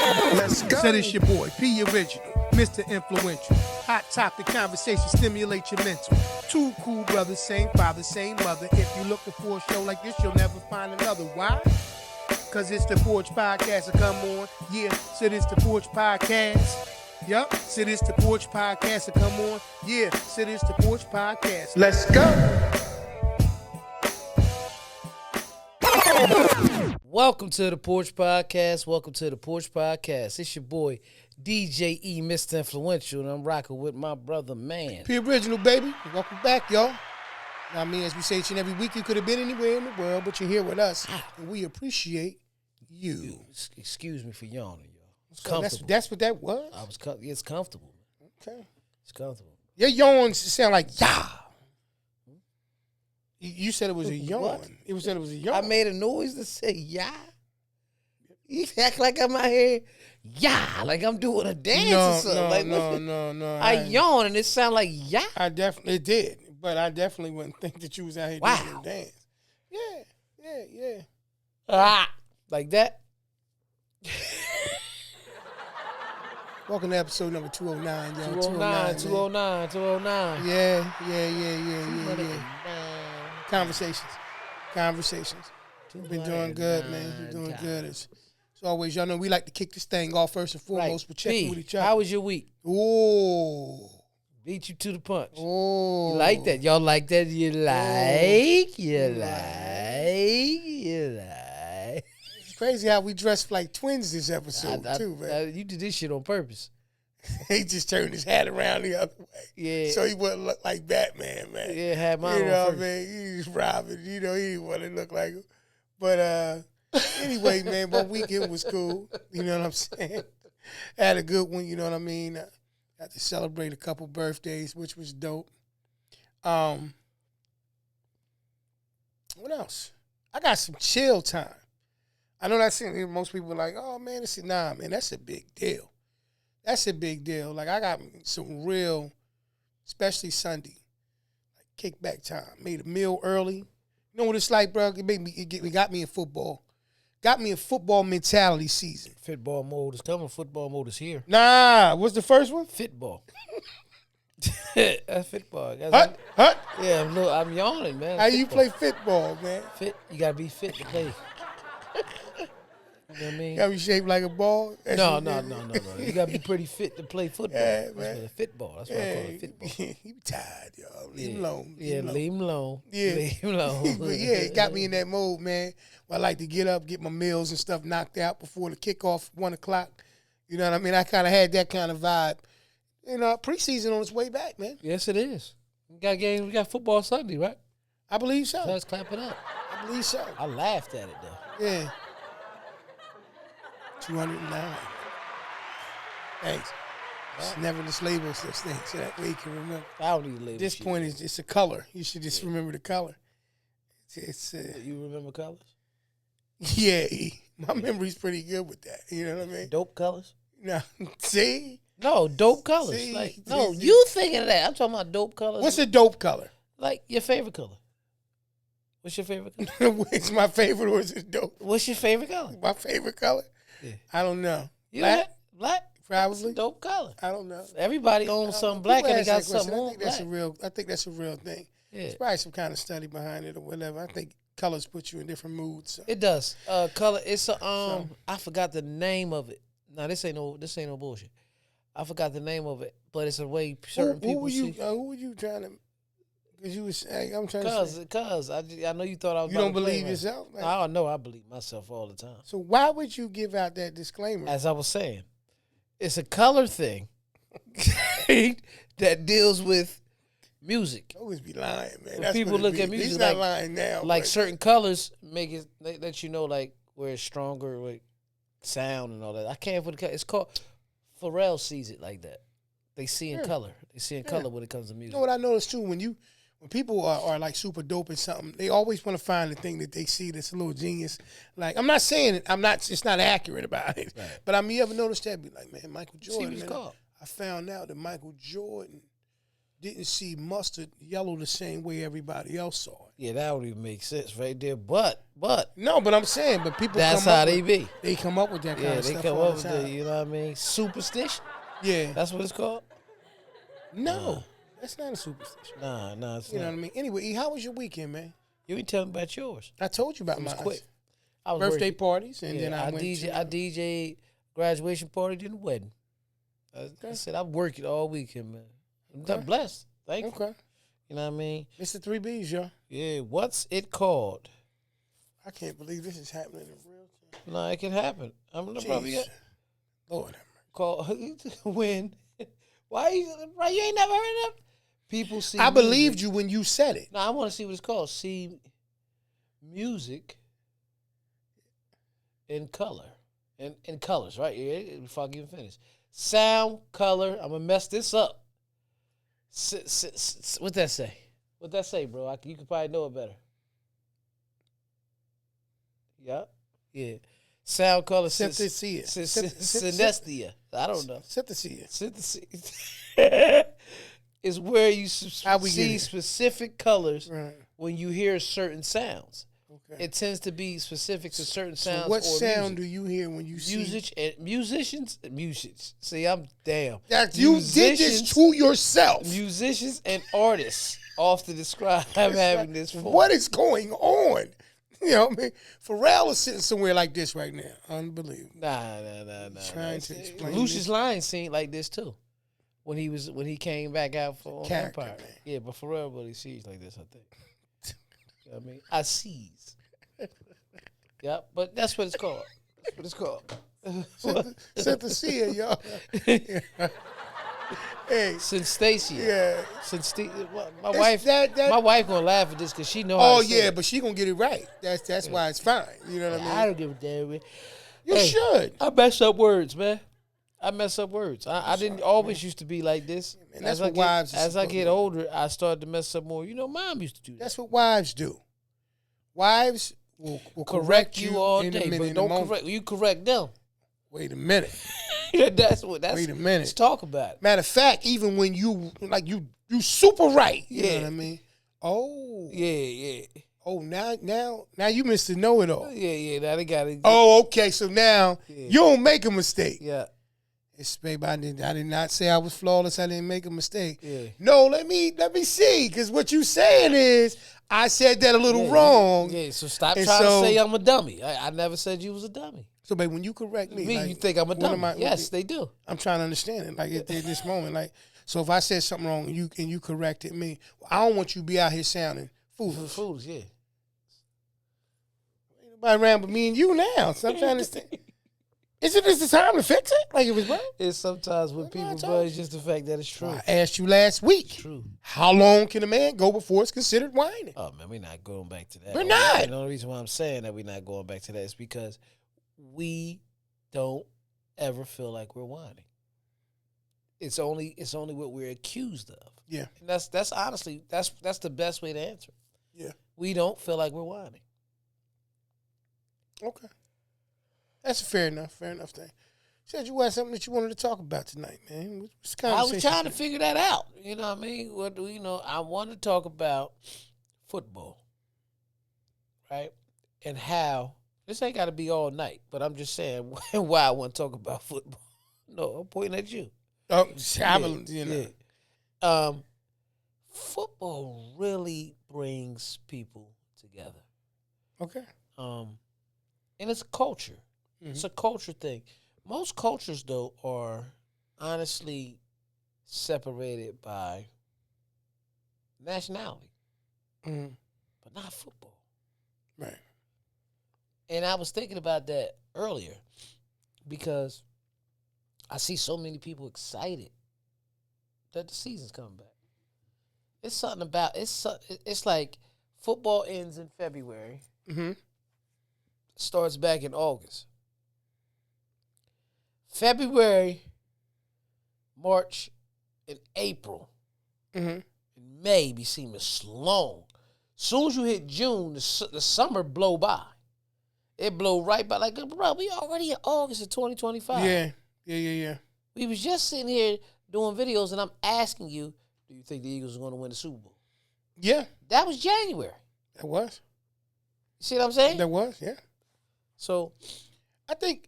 Let's go. Said it's your boy, P Original, Mr. Influential. Hot topic conversation, stimulate your mental. Two cool brothers, same father, same mother. If you're looking for a show like this, you'll never find another. Why? Cause it's the Porch Podcast to come on. Yeah, said it's the Porch Podcast. Yup, said it's the Porch Podcast to come on. Yeah, said it's the Porch Podcast. Let's go. Welcome to the Porch Podcast. Welcome to the Porch Podcast. It's your boy, DJ E, Mr. Influential, and I'm rocking with my brother, man. P Original, baby. Welcome back, y'all. I mean, as we say each and every week, you could have been anywhere in the world, but you're here with us, and we appreciate you. Excuse me for yawning, y'all. It's So comfortable. that's what that was? It's comfortable. Okay. It's comfortable. Your yawns sound like, yeah. You said it was a yawn. What? You said it was a yawn. I made a noise to say, yeah. You act like I'm out here, yeah, like I'm doing a dance or something. No. I yawn and it sound like, yeah. I definitely did, but I definitely wouldn't think that you was out here doing a dance. Yeah. Like that. Welcome to episode number 209, y'all. 209. Yeah. Conversations. You've been doing good, man. You're doing good. As always, y'all know we like to kick this thing off first and foremost with checking with each other. How was your week? Ooh. Beat you to the punch. Oh. You like that? Y'all like that? You like? It's crazy how we dressed like twins this episode, too, man. You did this shit on purpose. He just turned his hat around the other way. Yeah. So he wouldn't look like Batman, man. Yeah, had mine You on know what I first. mean? He's Robin. You know, he didn't want to look like him. But anyway, man, my weekend was cool. You know what I'm saying? I had a good one, you know what I mean? I got to celebrate a couple birthdays, which was dope. What else? I got some chill time. I know that's most people are like, oh, man, nah, man, that's a big deal. That's a big deal. Like, I got some real, especially Sunday, like kickback time. Made a meal early. You know what it's like, bro? It got me in football. Got me in football mentality season. Football mode is coming. Football mode is here. Nah, what's the first one? Football. That's football. Hut? Yeah, I'm yawning, man. How you play football, man? Fit? You gotta be fit to play. You know what I mean? Got me shaped like a ball? No. You gotta be pretty fit to play football. Yeah, That's man. what football. That's what I call it, football. He tired, y'all. Leave him alone. Leave him alone. Yeah. Leave him alone. But yeah, it got me in that mode, man. Where I like to get up, get my meals and stuff knocked out before the kickoff, 1 o'clock. You know what I mean? I kind of had that kind of vibe. And preseason on its way back, man. Yes, it is. We got games. We got football Sunday, right? I believe so. Let's clap it up. I believe so. I laughed at it though. Yeah. 209. Thanks. Just never just label such things so that way you can remember. I don't need to label. This shit. point is it's a color. You should just remember the color. It's You remember colors? yeah. My memory's pretty good with that. You know what I mean? Dope colors? No, see, No, dope colors. See? You thinking of that? I'm talking about dope colors. what's a dope color? Like your favorite color? What's your favorite color? It's my favorite or is it dope? What's your favorite color? My favorite color? Yeah. I don't know. Black. Black? That's a Probably. dope color. I don't know. Everybody owns something black People and they got ask that something question. on I think that's a real thing. Yeah. There's probably some kind of study behind it or whatever. I think colors put you in different moods. So. It does. Color. It's a I forgot the name of it. No, this ain't no bullshit. I forgot the name of it, but it's a way certain people see. Who were you trying to? Because you was. I'm trying to. Say, Cause I know you thought I was. you don't believe yourself, man. I don't know. I believe myself all the time. So why would you give out that disclaimer? As I was saying, it's a color thing that deals with music. Always be lying, man. When That's people what it look be. at music He's like- not lying now. Like but certain colors make it let you know like where it's stronger with sound and all that. I can't put it's called Pharrell sees it like that. They see in color. They see in color when it comes to music. you know what I noticed too? When people are like super dope at something, they always want to find the thing that they see that's a little genius. Like I'm not saying it. It's not accurate about it. Right. But I mean, you ever noticed that? Be like, man, Michael See Jordan. what it's man, called. I found out that Michael Jordan didn't see mustard yellow the same way everybody else saw it. Yeah, that would even make sense right there. But No, but I'm saying, but people that's come how up they with, be. They come up with that kind Yeah, of they stuff come all up the with time. the, you know what I mean? Superstition. Yeah. That's what it's called. No, that's not a superstition. Nah, it's You know not. what I mean? Anyway, E, how was your weekend, man? You ain't telling me about yours. I told you about It was mine. quick. I was Birthday working. parties, and then I went DJ, to... I DJ graduation party, then the wedding. I said I'm working all weekend, man. I'm blessed. Thank you. Okay. You know what I mean? It's the 3 Bs, y'all. Yeah. What's it called? I can't believe this is happening in real time. No, it can happen. I'm gonna probably Jeez. Lord. call when. Why you ain't never heard of it? People see. I music. believed you when you said it. No, I want to see what it's called. See music in color. In colors, right? Yeah, before I even finish. Sound, color. I'm gonna mess this up. What that say? What that say, bro? You could probably know it better. Yeah. Yeah. Sound, color, Synthesia. synesthesia. I don't know. Synthesia. Synthesia. Is where you How we get see here? specific colors Right. when you hear certain sounds. Okay. It tends to be specific to certain So sounds. what or sound music. do you hear when you see... Musicians. See, I'm damn. That you did this to yourself. Musicians and artists often describe having this form. What is going on? You know what I mean? Pharrell is sitting somewhere like this right now. Unbelievable. Nah. Trying to explain Lucius this. Lyons seemed like this too. When he came back out for Character, Empire. man. Yeah, but Pharrell really sees like this, I think. You know what I mean? I sees. Yeah, but that's what it's called. That's what it's called. Synthesia, y'all. Hey. Synstacia. Yeah. My wife gonna laugh at this because she know how Oh to say yeah, it. but she gonna get it right. That's why it's fine. You know what I mean? I don't give a damn, man. You should. I mess up words, man. I didn't always used to be like this. man, that's as what wives are as I supposed to get do. older, I started to mess up more. You know, mom used to do that. That's what wives do. Wives will correct you all in day, a minute, but in a don't moment. correct you. Correct them. Wait a minute. That's Wait a minute. Let's talk about it. Matter of fact, even when you super right. You know Yeah. what I mean? Oh. Yeah. Oh, now you Mr. Know-It-All. Yeah. Now they got it. Oh, okay. So now you don't make a mistake. Yeah. It's, babe, I did not say I was flawless. I didn't make a mistake. Yeah. No, let me see. Because what you saying is I said that a little wrong. Yeah. So stop And trying so- to say I'm a dummy. I never said you was a dummy. So, babe, when you correct me, like, you think I'm a what am dummy? I- Yes, they do. I'm trying to understand it. Like at this moment, like, so if I said something wrong and you corrected me, I don't want you to be out here sounding foolish. Fools, yeah. Ain't nobody around but me and you now. So I'm trying to understand. Isn't this the time to fix it? Like it was wrong? It's sometimes when people, told but you. it's just the fact that it's true. I asked you last week. True. How long can a man go before it's considered whining? Oh man, we're not going back to that. We're not. And the only reason why I'm saying that we're not going back to that is because we don't ever feel like we're whining. It's only what we're accused of. Yeah. And that's honestly that's the best way to answer it. Yeah. We don't feel like we're whining. Okay. That's a fair enough thing. Said you had something that you wanted to talk about tonight, man. What's the I was conversation? trying to figure that out. You know what I mean? I want to talk about football, right? And how this ain't got to be all night, but I'm just saying why I want to talk about football. No, I'm pointing at you. Oh, Football really brings people together. Okay. And it's a culture. It's a culture thing. Most cultures, though, are honestly separated by nationality, but not football. Right. And I was thinking about that earlier because I see so many people excited that the season's coming back. It's something about it's like football ends in February, starts back in August. February, March, and April, and May be seeming long. Soon as you hit June, the summer blow by. It blow right by. Like, bro, we already in August of 2025. Yeah. We was just sitting here doing videos, and I'm asking you, Do you think the Eagles are going to win the Super Bowl? Yeah, That was January. that was. You see what I'm saying? That was, yeah. So, I think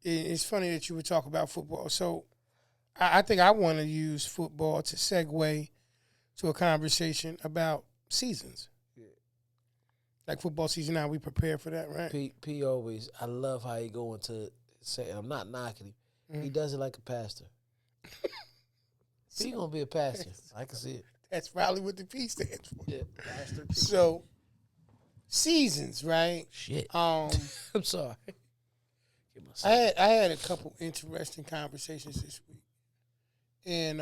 it's funny that you would talk about football. So I think I want to use football to segue to a conversation about seasons. Like football season now, we prepare for that, right? P always, I love how he go into say, I'm not knocking him. He does it like a pastor. He gonna be a pastor. I can see it. That's probably what the P stands for. Yeah, pastor P. So seasons, right? Shit. Um, I'm sorry. I had a couple interesting conversations this week, and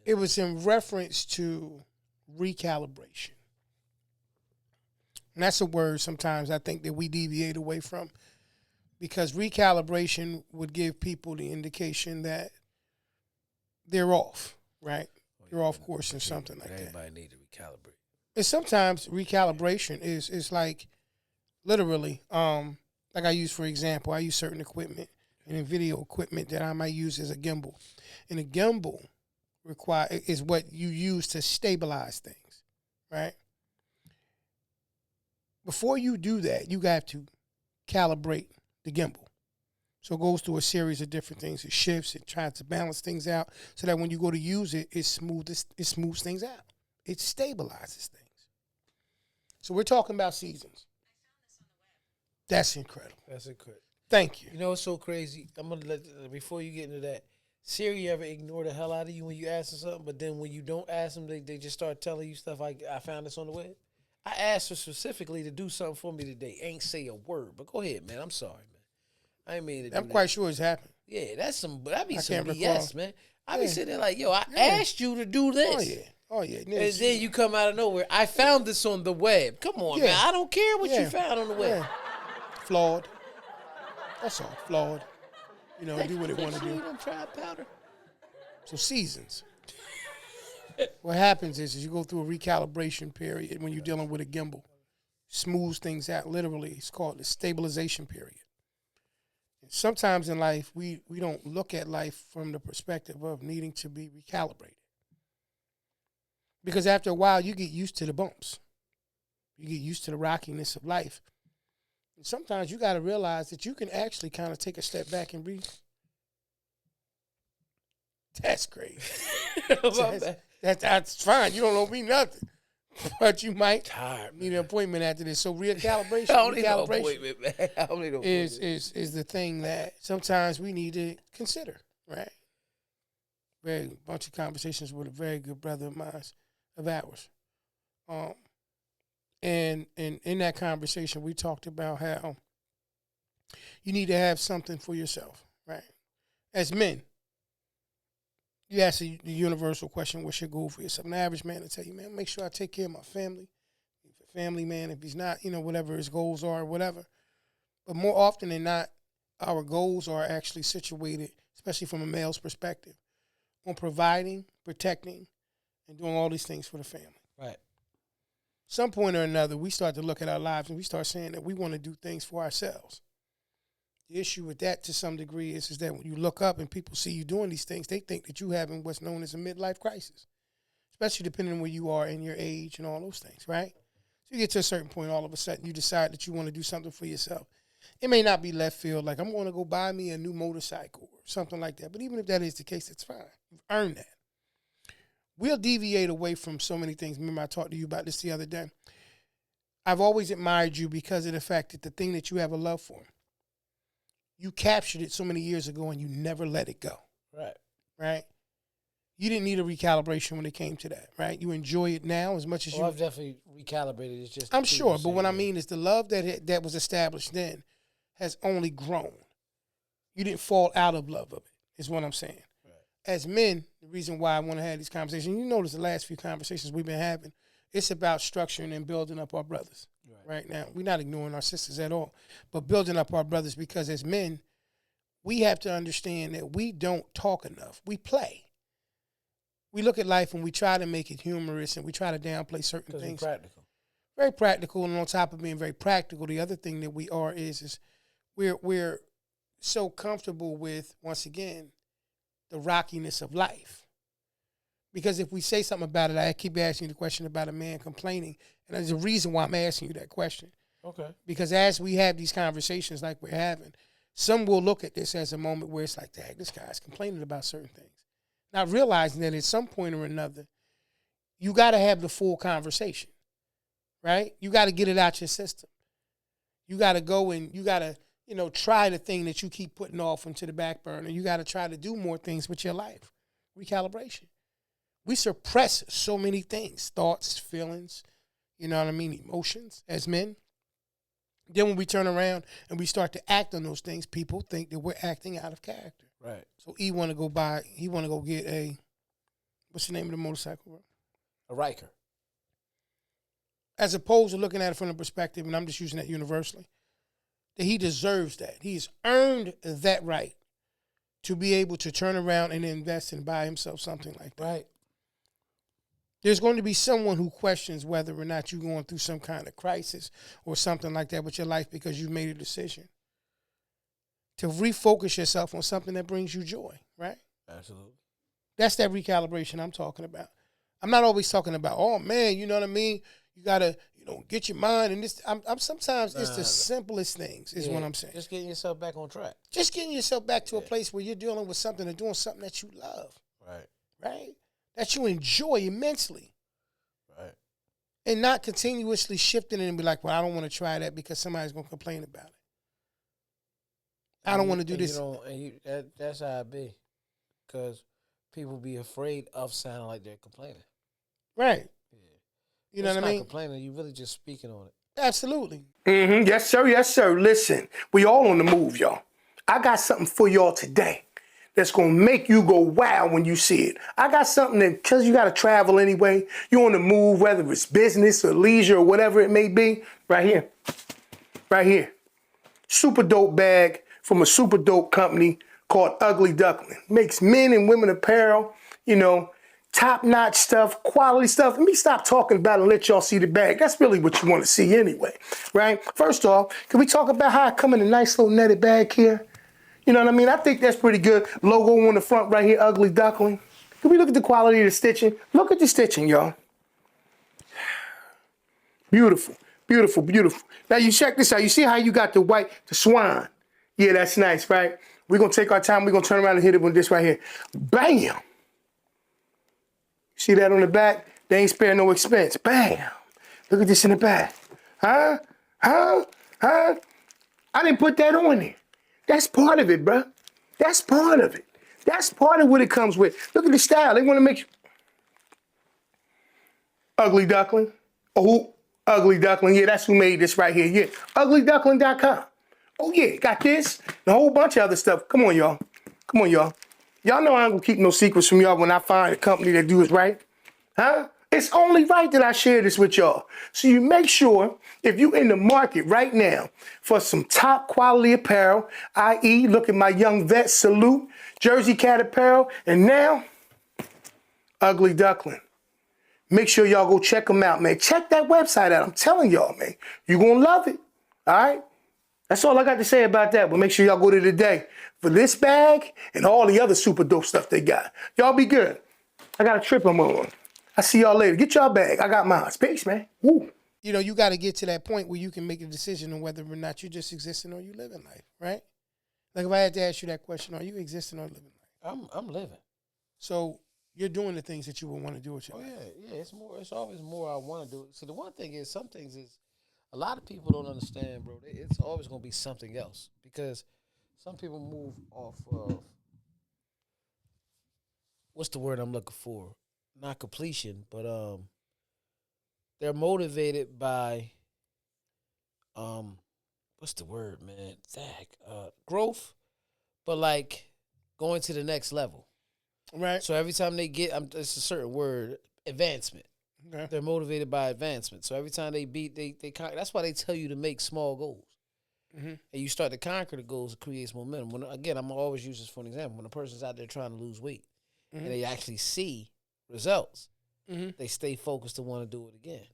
it was in reference to recalibration. And that's a word sometimes I think that we deviate away from, because recalibration would give people the indication that they're off, right? They're off course in something like that. Everybody need to recalibrate. And sometimes recalibration is like literally, like I use, for example, I use certain equipment and in video equipment that I might use as a gimbal. And a gimbal is what you use to stabilize things, right? Before you do that, you have to calibrate the gimbal. So it goes through a series of different things. It shifts, it tries to balance things out so that when you go to use it, it smooths things out. It stabilizes things. So we're talking about seasons. That's incredible. That's incredible. Thank you. You know what's so crazy? I'm gonna before you get into that. Siri ever ignore the hell out of you when you ask them something, but then when you don't ask them, they just start telling you stuff like, I found this on the web. I asked her specifically to do something for me today. Ain't say a word, but go ahead, man. I'm sorry, man. I ain't mean to do I'm quite sure it's happened. Yeah, that'd be I some can't BS, recall. man. I be sitting there like, yo, I Yeah. asked you to do this. Oh, yeah. Oh, yeah. And then you come out of nowhere. I found this on the web. Come on, Yeah. man. I don't care what you Yeah. found on the web. Yeah. Flawed. That's all. Flawed. You know, do what it want to do. Try powder. So seasons. What happens is you go through a recalibration period when you're dealing with a gimbal. Smooths things out. Literally, it's called the stabilization period. And sometimes in life, we don't look at life from the perspective of needing to be recalibrated. Because after a while, you get used to the bumps. You get used to the rockiness of life. And sometimes you got to realize that you can actually kind of take a step back and breathe. That's crazy. That's fine. You don't owe me nothing. But you might need an appointment after this. So recalibration, I don't need no appointment, man. I don't need no is the thing that sometimes we need to consider, right? Very bunch of conversations with a very good brother of mine, of ours. And in that conversation, we talked about how you need to have something for yourself, right? As men, you ask the universal question, what's your goal for yourself? An average man will tell you, man, make sure I take care of my family. If a family man, if he's not, whatever his goals are, whatever. But more often than not, our goals are actually situated, especially from a male's perspective, on providing, protecting, and doing all these things for the family. Right. Some point or another, we start to look at our lives and we start saying that we want to do things for ourselves. The issue with that to some degree is that when you look up and people see you doing these things, they think that you having what's known as a midlife crisis, especially depending on where you are in your age and all those things, right? So you get to a certain point, all of a sudden, you decide that you want to do something for yourself. It may not be left field, like I'm going to go buy me a new motorcycle or something like that. But even if that is the case, it's fine. You've earned that. We'll deviate away from so many things. Remember, I talked to you about this the other day. I've always admired you because of the fact that the thing that you have a love for, you captured it so many years ago and you never let it go. Right. Right? You didn't need a recalibration when it came to that, right? You enjoy it now as much as I've definitely recalibrated. It's just I'm sure, but what I mean is the love that was established then has only grown. You didn't fall out of love of it, is what I'm saying. Right. As men, the reason why I want to have these conversations, you notice the last few conversations we've been having, it's about structuring and building up our brothers. Right now, we're not ignoring our sisters at all, but building up our brothers, because as men, we have to understand that we don't talk enough. We play. We look at life and we try to make it humorous and we try to downplay certain things. We're practical. Very practical, and on top of being very practical, the other thing that we are is we're so comfortable with, once again, the rockiness of life. Because if we say something about it, I keep asking you the question about a man complaining. And there's a reason why I'm asking you that question. Okay. Because as we have these conversations like we're having, some will look at this as a moment where it's like, dang, this guy's complaining about certain things. Not realizing that at some point or another, you got to have the full conversation, right? You got to get it out your system. You got to go and you got to, try the thing that you keep putting off into the back burner. You got to try to do more things with your life. Recalibration. We suppress so many things, thoughts, feelings, emotions as men. Then when we turn around and we start to act on those things, people think that we're acting out of character. Right. So he want to go get what's the name of the motorcycle, bro? A Riker. As opposed to looking at it from the perspective, and I'm just using that universally, that he deserves that. He's earned that right to be able to turn around and invest and buy himself something like that. Right. There's going to be someone who questions whether or not you're going through some kind of crisis or something like that with your life because you made a decision to refocus yourself on something that brings you joy, right? Absolutely. That's that recalibration I'm talking about. I'm not always talking about, oh man, you know what I mean? You gotta, get your mind and this. I'm sometimes it's the simplest things is what I'm saying. Just getting yourself back on track. Just getting yourself back to a place where you're dealing with something and doing something that you love. Right. Right? That you enjoy immensely. Right. And not continuously shifting it and be like, well, I don't want to try that because somebody's going to complain about it. I don't want to do this. That's how it be. Because people be afraid of sounding like they're complaining. Right. Yeah. You know what I mean? Not complaining. You're really just speaking on it. Absolutely. Mm-hmm. Yes, sir. Yes, sir. Listen, we all on the move, y'all. I got something for y'all today that's going to make you go wow when you see it. I got something that, because you got to travel anyway, you're on the move, whether it's business or leisure or whatever it may be, right here. Right here. Super dope bag from a super dope company called Ugly Duckling. Makes men and women apparel, top-notch stuff, quality stuff. Let me stop talking about it and let y'all see the bag. That's really what you want to see anyway, right? First off, can we talk about how I come in a nice little netted bag here? You know what I mean? I think that's pretty good. Logo on the front right here, Ugly Duckling. Can we look at the quality of the stitching? Look at the stitching, y'all. Beautiful, beautiful, beautiful. Now you check this out. You see how you got the swan? Yeah, that's nice, right? We're going to take our time. We're going to turn around and hit it with this right here. Bam! See that on the back? They ain't spare no expense. Bam! Look at this in the back. Huh? I didn't put that on there. That's part of it, bruh. That's part of it. That's part of what it comes with. Look at the style. They want to make you... Ugly Duckling. Oh, Ugly Duckling. Yeah, that's who made this right here. Yeah, uglyduckling.com. Oh, yeah, got this. And a whole bunch of other stuff. Come on, y'all. Come on, y'all. Y'all know I ain't going to keep no secrets from y'all when I find a company that do it right. Huh? It's only right that I share this with y'all. So you make sure, if you're in the market right now for some top quality apparel, i.e., look at my young vet salute, Jersey Cat apparel, and now, Ugly Duckling. Make sure y'all go check them out, man. Check that website out. I'm telling y'all, man. You're going to love it. All right? That's all I got to say about that. But make sure y'all go to today for this bag and all the other super dope stuff they got. Y'all be good. I got a trip I'm on. I see y'all later. Get y'all bag. I got mine. Peace, man. Woo. You got to get to that point where you can make a decision on whether or not you're just existing or you living life, right? Like if I had to ask you that question, are you existing or living life? I'm living. So you're doing the things that you would want to do with your life. Yeah. It's always more I want to do. See, the one thing is, some things is a lot of people don't understand, bro. It's always gonna be something else because some people move off of what's the word I'm looking for? Not completion, but they're motivated by what's the word, man? Growth, but like going to the next level. Right. So every time they get, it's a certain word, advancement. Okay. They're motivated by advancement. So every time they beat, they that's why they tell you to make small goals. Mm-hmm. And you start to conquer the goals, it creates momentum. Again, I'm always use this for an example. When a person's out there trying to lose weight and they actually see results, they stay focused to want to do it again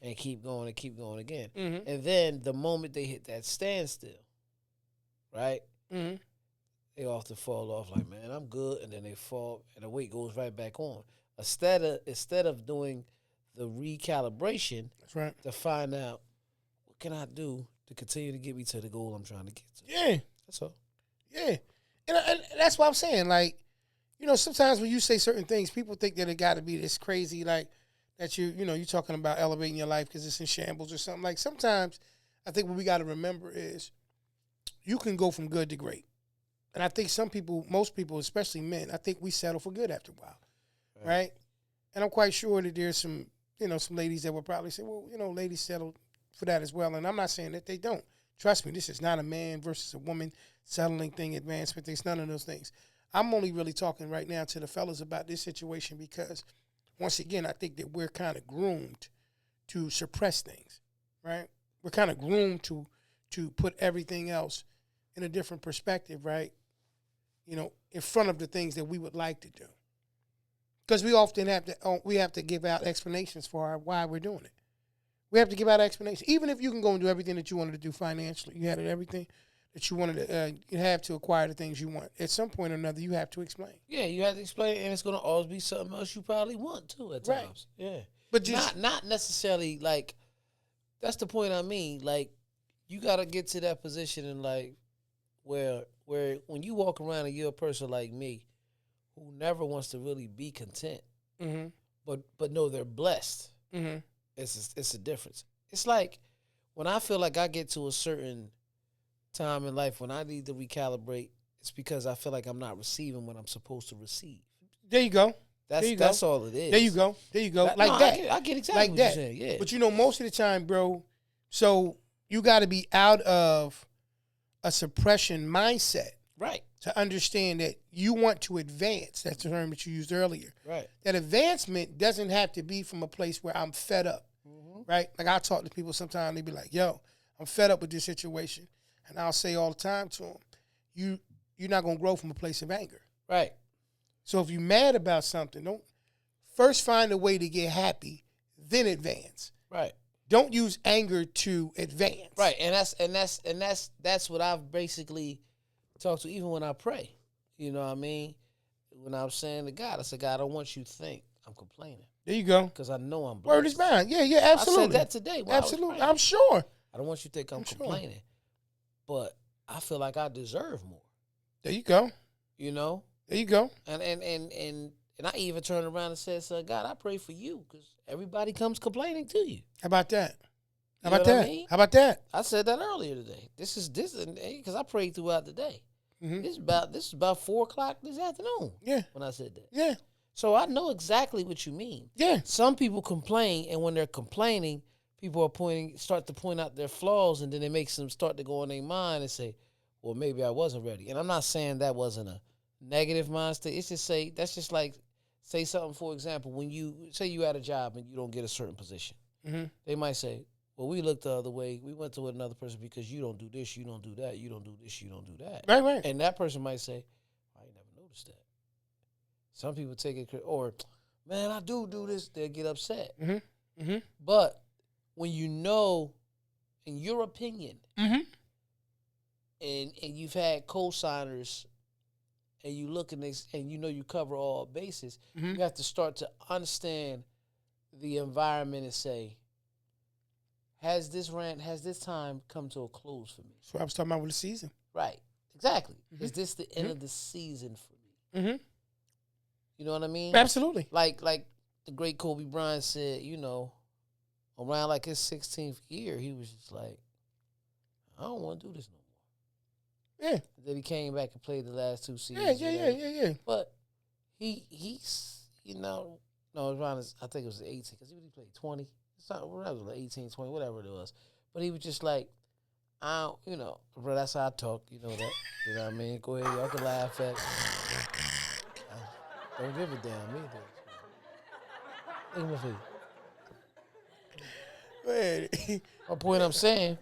and keep going and keep going again. And then the moment they hit that standstill, right, they often fall off like, man, I'm good. And then they fall and the weight goes right back on. instead of doing the recalibration That's right. to find out what can I do to continue to get me to the goal I'm trying to get to. Yeah. That's all. Yeah. And that's what I'm saying. Like, sometimes when you say certain things, people think that it got to be this crazy, like, that you're talking about elevating your life because it's in shambles or something. Like, sometimes I think what we got to remember is you can go from good to great. And I think most people, especially men, I think we settle for good after a while, right? And I'm quite sure that there's some ladies that will probably say, well, ladies settle for that as well. And I'm not saying that they don't. Trust me, this is not a man versus a woman settling thing, advancement things, none of those things. I'm only really talking right now to the fellas about this situation because, once again, I think that we're kind of groomed to suppress things, right? We're kind of groomed to put everything else in a different perspective, right? In front of the things that we would like to do. Because we often have to give out explanations for why we're doing it. We have to give out explanations. Even if you can go and do everything that you wanted to do financially, you had everything that you wanted to have to acquire the things you want. At some point or another, you have to explain. Yeah, you have to explain, and it's going to always be something else you probably want too at times. Yeah, but just not necessarily like. That's the point I mean. Like, you got to get to that position and like where when you walk around and you're a person like me, who never wants to really be content, mm-hmm. but know they're blessed. Mm-hmm. It's a difference. It's like when I feel like I get to a certain time in life when I need to recalibrate, it's because I feel like I'm not receiving what I'm supposed to receive. There you go. That's all it is. There you go. Like no, that. I get exactly like what that. you're saying. Yeah. But most of the time, bro, so you got to be out of a suppression mindset. Right. To understand that you want to advance. That's the term that you used earlier. Right. That advancement doesn't have to be from a place where I'm fed up. Mm-hmm. Right? Like I talk to people sometimes, they be like, yo, I'm fed up with this situation. And I'll say all the time to them, you're not going to grow from a place of anger. Right. So if you're mad about something, don't first find a way to get happy, then advance. Right. Don't use anger to advance. Right. And that's what I've basically talked to even when I pray. You know what I mean? When I was saying to God, I said, God, I don't want you to think I'm complaining. There you go. Because I know I'm blessed. Word is bond. Yeah, absolutely. I said that today. Absolutely. I'm sure. I don't want you to think I'm complaining. But I feel like I deserve more. There you go. You know? There you go. And I even turned around and said, son, God, I pray for you because everybody comes complaining to you. How about that? How You about know that? what I mean? How about that? I said that earlier today. This is because I prayed throughout the day. Mm-hmm. This is about 4:00 this afternoon. Yeah. When I said that. Yeah. So I know exactly what you mean. Yeah. Some people complain, and when they're complaining, people start to point out their flaws, and then it makes them start to go in their mind and say, well, maybe I wasn't ready. And I'm not saying that wasn't a negative mind state. It's just that's just like, say something, for example, when you say you at a job and you don't get a certain position. Mm-hmm. They might say, well, we looked the other way. We went to another person because you don't do this, you don't do that, you don't do this, you don't do that. Right. And that person might say, I ain't never noticed that. Some people take it, or, man, I do this, they'll get upset. Mm-hmm. Mm-hmm. But when you know, in your opinion, mm-hmm. and you've had co-signers, and you look and you know you cover all bases, mm-hmm. you have to start to understand the environment and say, has this time come to a close for me? That's what I was talking about with the season. Right. Exactly. Mm-hmm. Is this the end mm-hmm. of the season for me? Mm-hmm. You know what I mean? Absolutely. Like the great Kobe Bryant said, around like his 16th year, he was just like, I don't want to do this no more. Yeah. Then he came back and played the last 2 seasons. Yeah. But he's no, around his, I think it was 18, because he played 20. That was like 18, 20, whatever it was. But he was just like, bro, that's how I talk. You know that. You know what I mean? Go ahead, y'all can laugh at. I don't give a damn either. Look at my face. Man. My point I'm saying,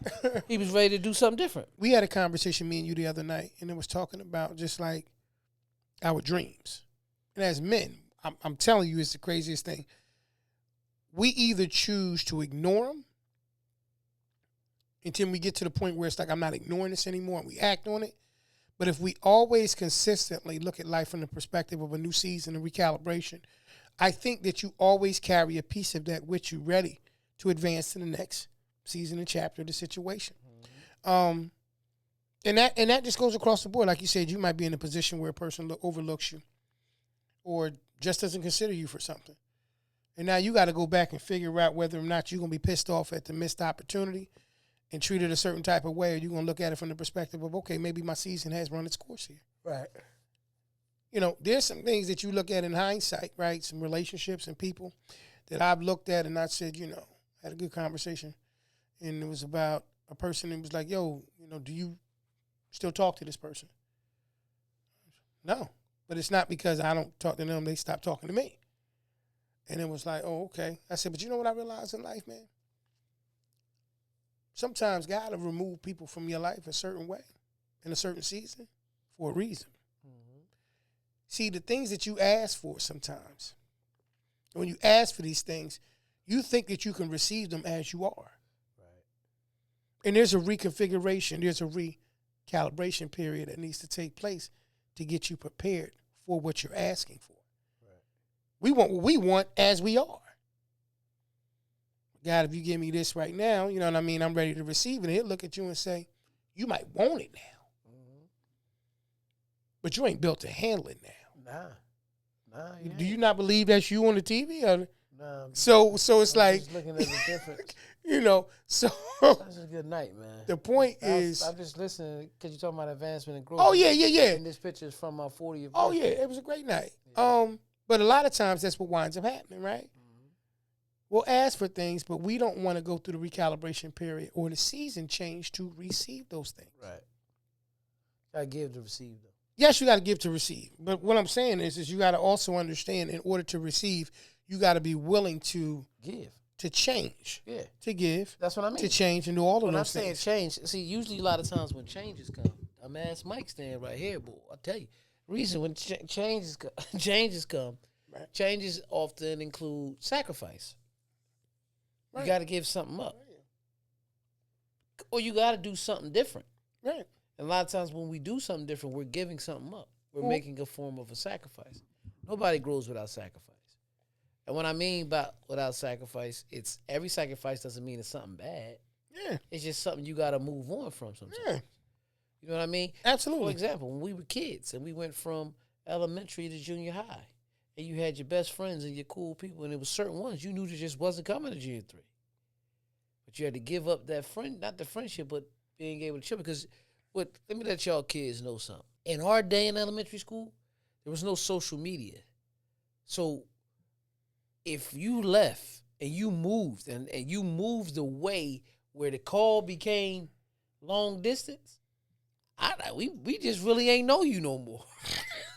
he was ready to do something different. We had a conversation, me and you, the other night, and it was talking about just like our dreams. And as men, I'm telling you, it's the craziest thing. We either choose to ignore them until we get to the point where it's like, I'm not ignoring this anymore, and we act on it. But if we always consistently look at life from the perspective of a new season, a recalibration, I think that you always carry a piece of that with you, ready to advance to the next season and chapter of the situation. And that just goes across the board. Like you said, you might be in a position where a person overlooks you or just doesn't consider you for something. And now you got to go back and figure out whether or not you're going to be pissed off at the missed opportunity and treat it a certain type of way, or you're going to look at it from the perspective of, okay, maybe my season has run its course here. Right. You know, there's some things that you look at in hindsight, right? Some relationships and people that I've looked at and I said, you know, had a good conversation. And it was about a person that was like, yo, you know, do you still talk to this person? No. But it's not because I don't talk to them, they stopped talking to me. And it was like, oh, okay. I said, but you know what I realized in life, man? Sometimes God will remove people from your life a certain way, in a certain season, for a reason. Mm-hmm. See, the things that you ask for sometimes, when you ask for these things, you think that you can receive them as you are. Right. And there's a reconfiguration, there's a recalibration period that needs to take place to get you prepared for what you're asking for. Right. We want what we want as we are. God, if you give me this right now, you know what I mean, I'm ready to receive it. And he'll look at you and say, you might want it now. Mm-hmm. But you ain't built to handle it now. Nah. Do you not believe that's you on the TV? Or? Nah. So it's like, just looking at the difference. You know, so. That's a good night, man. The point is. I'm just listening because you're talking about advancement and growth. Oh, yeah. And this picture is from my 40th birthday. Oh, yeah. It was a great night. Yeah. But a lot of times that's what winds up happening, right? We'll ask for things, but we don't want to go through the recalibration period or the season change to receive those things. Right. Gotta give to receive, though. Yes, you got to give to receive. But what I'm saying is you got to also understand, in order to receive, you got to be willing to give, to change, to give. That's what I mean. To change and do all of when those things. When I'm saying change, see, usually a lot of times when changes come, I'm ask Mike stand right here, boy. I'll tell you, reason when changes come, right. Changes often include sacrifice. Right. You got to give something up. Right. Or you got to do something different. Right. And a lot of times when we do something different, we're giving something up. We're making a form of a sacrifice. Nobody grows without sacrifice. And what I mean by without sacrifice, it's every sacrifice doesn't mean it's something bad. Yeah. It's just something you got to move on from sometimes. Yeah. You know what I mean? Absolutely. For example, when we were kids and we went from elementary to junior high, and you had your best friends and your cool people, and there was certain ones you knew that just wasn't coming to junior 3. But you had to give up that friend, not the friendship, but being able to chill. Because let me let y'all kids know something. In our day in elementary school, there was no social media. So if you left and you moved and you moved away where the call became long distance, we just really ain't know you no more.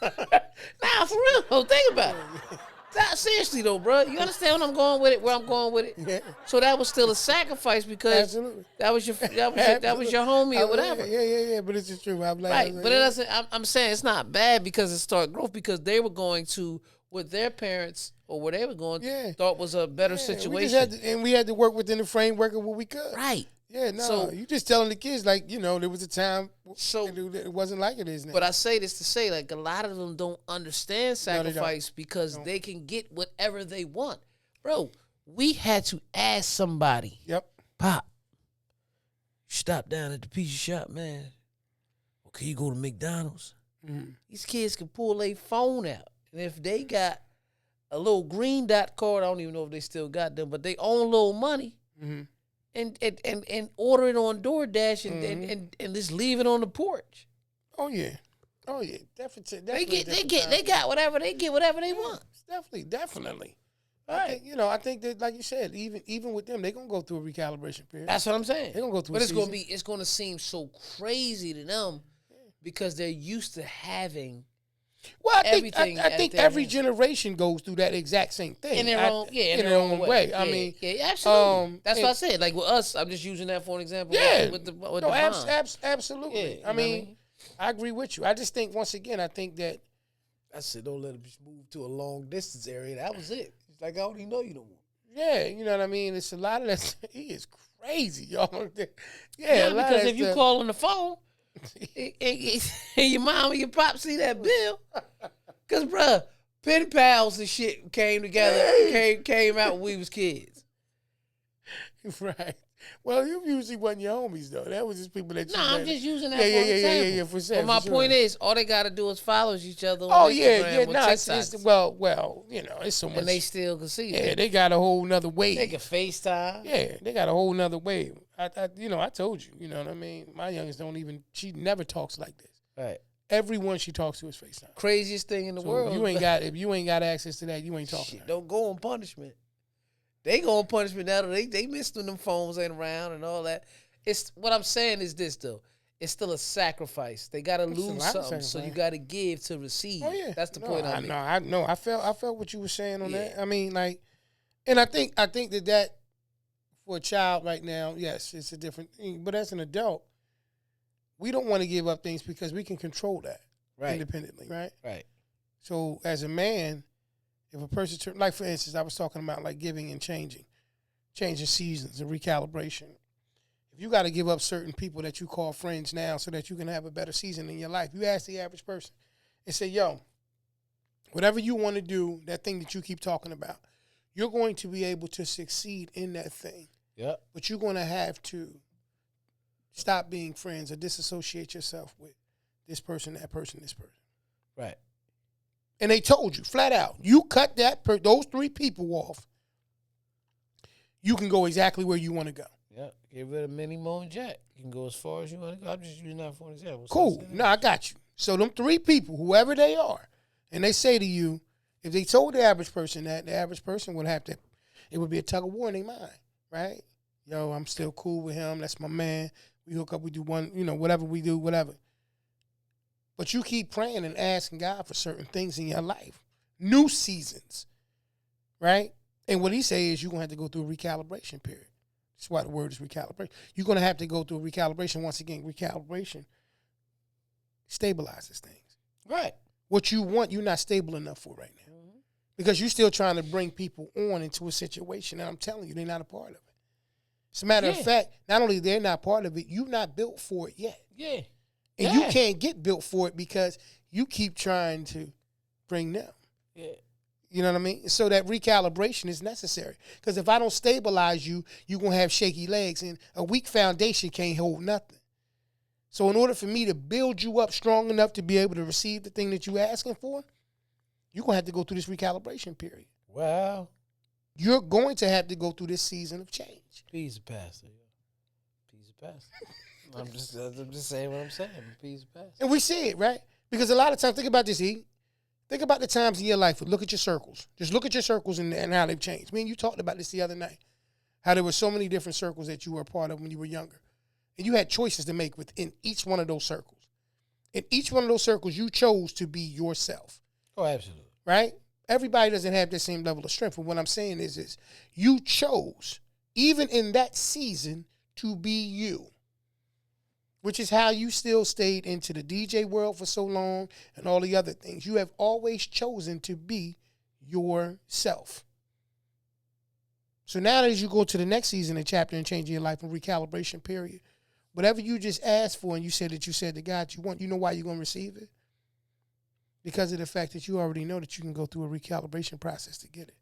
Nah, for real though, think about it. Nah, seriously though, bro. You understand what I'm going with it? Where I'm going with it? Yeah. So that was still a sacrifice because absolutely. that was your homie or whatever. Yeah. But it's just true. I'm like, right, but it doesn't. I'm saying it's not bad because it started growth because they were going to what their parents or where they were going thought was a better situation. We had to work within the framework of what we could. Right. Yeah, no, so, you just telling the kids, like, you know, there was a time it wasn't like it is now. But I say this to say, like, a lot of them don't understand sacrifice because they can get whatever they want. Bro, we had to ask somebody, Pop, stop down at the pizza shop, man. Well, can you go to McDonald's? Mm-hmm. These kids can pull their phone out. And if they got a little green dot card, I don't even know if they still got them, but they own little money. Mm-hmm. And order it on DoorDash and just leave it on the porch. Oh yeah, definitely. They got whatever they want. Definitely. Right. I think that, like you said, even with them, they're gonna go through a recalibration period. That's what I'm saying. They're gonna go through. But it's gonna seem so crazy to them because they're used to having. Well, I think every generation goes through that exact same thing. In their own way. I mean, absolutely. That's what I said. Like with us, I'm just using that for an example. Yeah. With the absolutely. Yeah, I mean, I agree with you. I just think, once again, I think that. I said, don't let him move to a long distance area. That was it. It's like, I don't even know you no more. Yeah, you know what I mean? It's a lot of that. He is crazy, y'all. Yeah, because if you call on the phone, and your mom and your pop see that bill. Because, bruh, Pen pals and shit came together, came out when we was kids. Right. Well, you usually wasn't your homies though. That was just people that you. I'm just using that for example. Yeah, for sure. But my for point sure. is, all they gotta do is follow each other on Oh Instagram or nah. TikTok, Well, it's so much. and they still can see Yeah, it. they got a whole nother wave. They can FaceTime. Yeah, they got a whole nother wave. I told you. You know what I mean? My youngest she never talks like this. Right. Everyone she talks to is FaceTime. Craziest thing in the world. If you ain't got access to that, you ain't talking. Shit, don't go on punishment. They go on punishment now. They missed when them phones ain't around and all that. It's what I'm saying is this though. It's still a sacrifice. They gotta lose something, so you gotta give to receive. Oh yeah, that's the point. I felt what you were saying on that. I mean, like, and I think that for a child right now, yes, it's a different thing. But as an adult, we don't want to give up things because we can control that independently, right? Right. So as a man, if a person, like for instance, I was talking about like giving and changing seasons and recalibration. If you got to give up certain people that you call friends now so that you can have a better season in your life, you ask the average person and say, yo, whatever you want to do, that thing that you keep talking about, you're going to be able to succeed in that thing. Yep. But you're going to have to stop being friends or disassociate yourself with this person, that person, this person. Right. And they told you flat out, you cut those three people off, you can go exactly where you want to go. Yeah, get rid of Minnie, Mo, and Jack. You can go as far as you want to go. I'm just using that for an example. Cool. No, I got you. So them three people, whoever they are, and they say to you, if they told the average person that, the average person would have to, it would be a tug of war in their mind, right? Yo, I'm still cool with him. That's my man. We hook up, we do one, whatever we do, whatever. But you keep praying and asking God for certain things in your life. New seasons, right? And what he says is you're going to have to go through a recalibration period. That's why the word is recalibration. You're going to have to go through a recalibration. Once again, recalibration stabilizes things. Right. What you want, you're not stable enough for right now. Mm-hmm. Because you're still trying to bring people on into a situation, and I'm telling you, they're not a part of it. As a matter of fact, not only they're not part of it, you're not built for it yet. Yeah. And you can't get built for it because you keep trying to bring them. Yeah. You know what I mean? So that recalibration is necessary. Because if I don't stabilize you, you're going to have shaky legs. And a weak foundation can't hold nothing. So in order for me to build you up strong enough to be able to receive the thing that you're asking for, you're going to have to go through this recalibration period. Wow. You're going to have to go through this season of change. Peace, Pastor. Peace, Pastor. I'm just saying what I'm saying. Peace, Pastor. And we see it, right? Because a lot of times, think about this, E. Think about the times in your life. Look at your circles. Just look at your circles and how they've changed. Me and you talked about this the other night. How there were so many different circles that you were a part of when you were younger. And you had choices to make within each one of those circles. In each one of those circles, you chose to be yourself. Oh, absolutely. Right? Everybody doesn't have the same level of strength. But what I'm saying is you chose, even in that season, to be you. Which is how you still stayed into the DJ world for so long and all the other things. You have always chosen to be yourself. So now as you go to the next season and chapter and changing your life and recalibration period, whatever you just asked for and you said to God you want, you know why you're going to receive it? Because of the fact that you already know that you can go through a recalibration process to get it.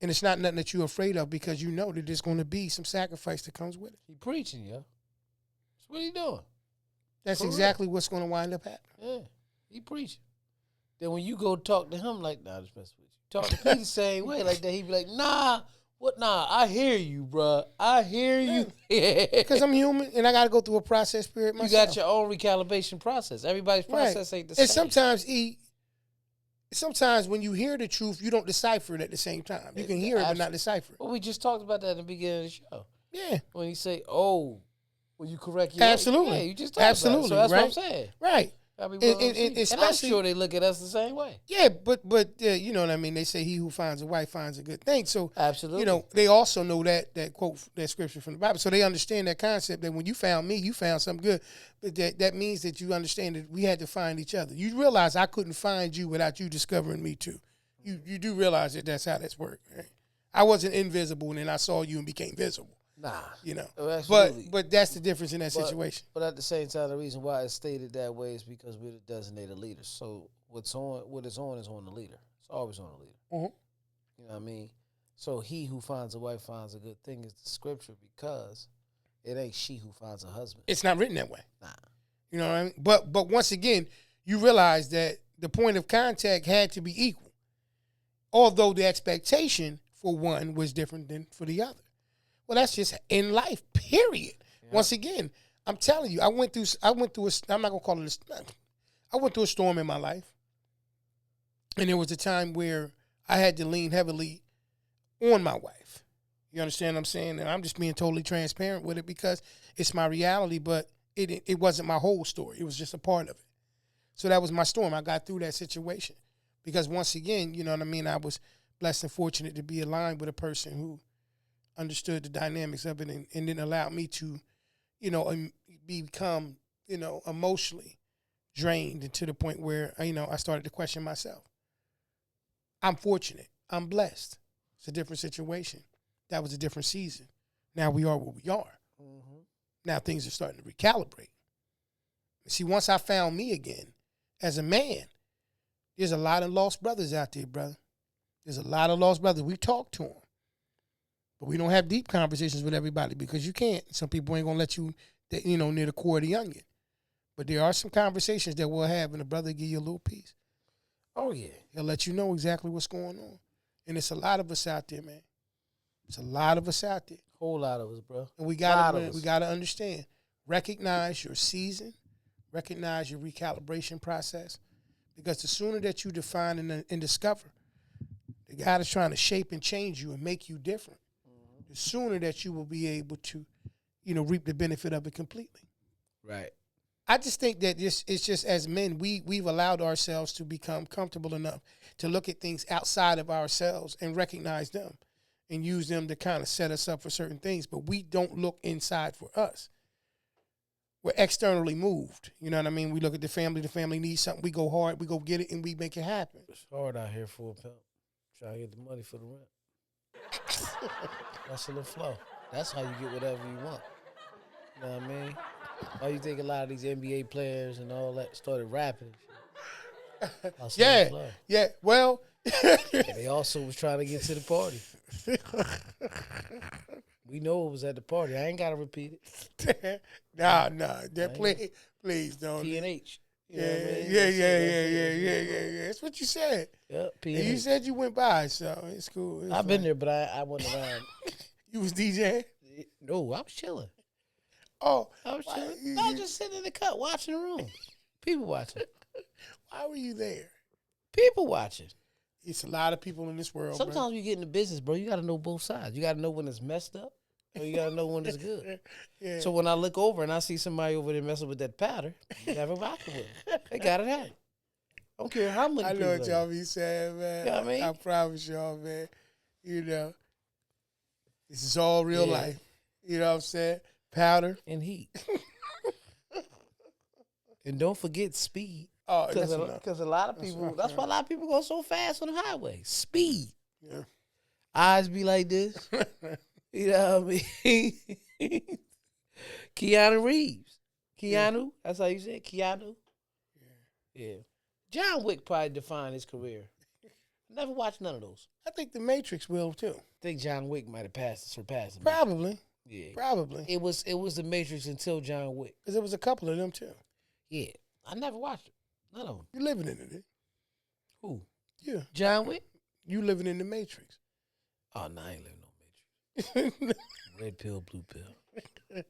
And it's not nothing that you're afraid of because you know that there's going to be some sacrifice that comes with it. He preaching, yo. What are you doing? That's For exactly what's going to wind up happening. Yeah, he preaching. Then when you go talk to him like, nah, just mess with you. Talk to me the same way like that. He be like, nah, what? Nah, I hear you, bruh. I hear you. Because I'm human and I got to go through a process period myself. You got your own recalibration process. Everybody's process ain't the same. And sometimes when you hear the truth, you don't decipher it at the same time. You can hear it but not decipher it. Well, we just talked about that in the beginning of the show. Yeah. When you say, oh, when you correct your absolutely, yeah, you just talked about it. So that's what I'm saying, right? And I'm sure they look at us the same way. Yeah, but you know what I mean. They say he who finds a wife finds a good thing. So absolutely, they also know that quote, that scripture from the Bible. So they understand that concept that when you found me, you found something good. But that means that you understand that we had to find each other. You realize I couldn't find you without you discovering me too. You do realize that that's how that's worked. Right? I wasn't invisible and then I saw you and became visible. Nah, but that's the difference in that situation. But at the same time, the reason why it's stated that way is because we're the designated leaders. So what is on the leader. It's always on a leader. Mhm. You know what I mean? So he who finds a wife finds a good thing is the scripture, because it ain't she who finds a husband. It's not written that way. Nah. You know what I mean? But once again, you realize that the point of contact had to be equal, although the expectation for one was different than for the other. Well, that's just in life, period. Yeah. Once again, I'm telling you, I went through I'm not gonna call it I went through a storm in my life. And there was a time where I had to lean heavily on my wife. You understand what I'm saying? And I'm just being totally transparent with it because it's my reality, but it wasn't my whole story. It was just a part of it. So that was my storm. I got through that situation because once again, you know what I mean, I was blessed and fortunate to be aligned with a person who understood the dynamics of it and then allowed me to, you know, become, you know, emotionally drained to the point where, you know, I started to question myself. I'm fortunate. I'm blessed. It's a different situation. That was a different season. Now we are where we are. Mm-hmm. Now things are starting to recalibrate. See, once I found me again as a man, there's a lot of lost brothers out there, brother. There's a lot of lost brothers. We talk to them. But we don't have deep conversations with everybody because you can't. Some people ain't going to let you, you know, near the core of the onion. But there are some conversations that we'll have and a brother give you a little piece. Oh, yeah. He'll let you know exactly what's going on. And it's a lot of us out there, man. It's a lot of us out there. Whole lot of us, bro. And we gotta understand. Recognize your season. Recognize your recalibration process. Because the sooner that you define and discover the God is trying to shape and change you and make you different, the sooner that you will be able to, you know, reap the benefit of it completely. Right. I just think that it's just as men, we've allowed ourselves to become comfortable enough to look at things outside of ourselves and recognize them and use them to kind of set us up for certain things. But we don't look inside for us. We're externally moved. You know what I mean? We look at the family needs something. We go hard, we go get it, and we make it happen. It's hard out here for a pimp. Try to get the money for the rent. Hustle and flow. That's how you get whatever you want. You know what I mean? Why you think a lot of these NBA players and all that started rapping? Yeah, yeah. Well, they also was trying to get to the party. We know it was at the party. I ain't gotta repeat it. Nah. Please don't. P&H. Yeah. That's what you said. Yeah, P&H. And you said you went by, so it's cool. I've been there, but I wasn't around. You was DJing? No, I was chilling. Oh, I was chilling. I was just sitting in the cut watching the room. People watching. Why were you there? People watching. It's a lot of people in this world. Sometimes when you get in the business, bro, you got to know both sides. You got to know when it's messed up, or you got to know when it's good. Yeah. So when I look over and I see somebody over there messing with that powder, you have a rocking with them. They got it out. I don't care how many people. I know what y'all be saying, man. You know what I mean? I promise y'all, man. You know, this is all real life. You know what I'm saying? Powder and heat. And don't forget speed. Oh, because a lot of people, that's why a lot of people go so fast on the highway. Speed. Yeah. Eyes be like this. You know what I mean? Keanu Reeves. Keanu, that's how you say it? Keanu? Yeah. John Wick probably defined his career. Never watched none of those. I think The Matrix will, too. I think John Wick might have surpassed him. Probably. Yeah. Probably. It was The Matrix until John Wick. Because there was a couple of them, too. Yeah. I never watched it. None of them. You living in it, eh? Who? Yeah. John Wick? You living in the Matrix. Oh, no, I ain't living no Matrix. Red pill, blue pill.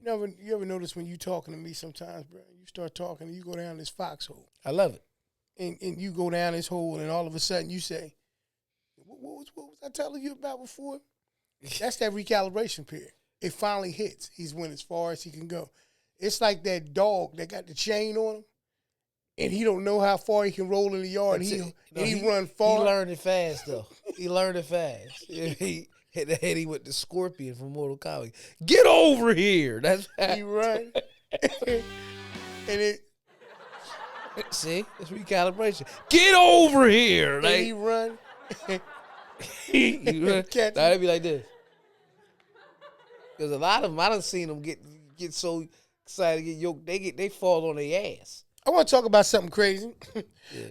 You ever notice when you talking to me sometimes, bro, you start talking and you go down this foxhole. I love it. And you go down this hole and all of a sudden you say, what was I telling you about before? That's that recalibration period. It finally hits. He's went as far as he can go. It's like that dog that got the chain on him, and he don't know how far he can roll in the yard. And he run far. He learned it fast, though. He learned it fast. He hit the head with the scorpion from Mortal Kombat. Get over here. That's how he run. And it. See, it's recalibration. Get over here. And he run. He run. Now it'd be like this. Because a lot of them, I done seen them get so excited, get yoked, they fall on their ass. I want to talk about something crazy.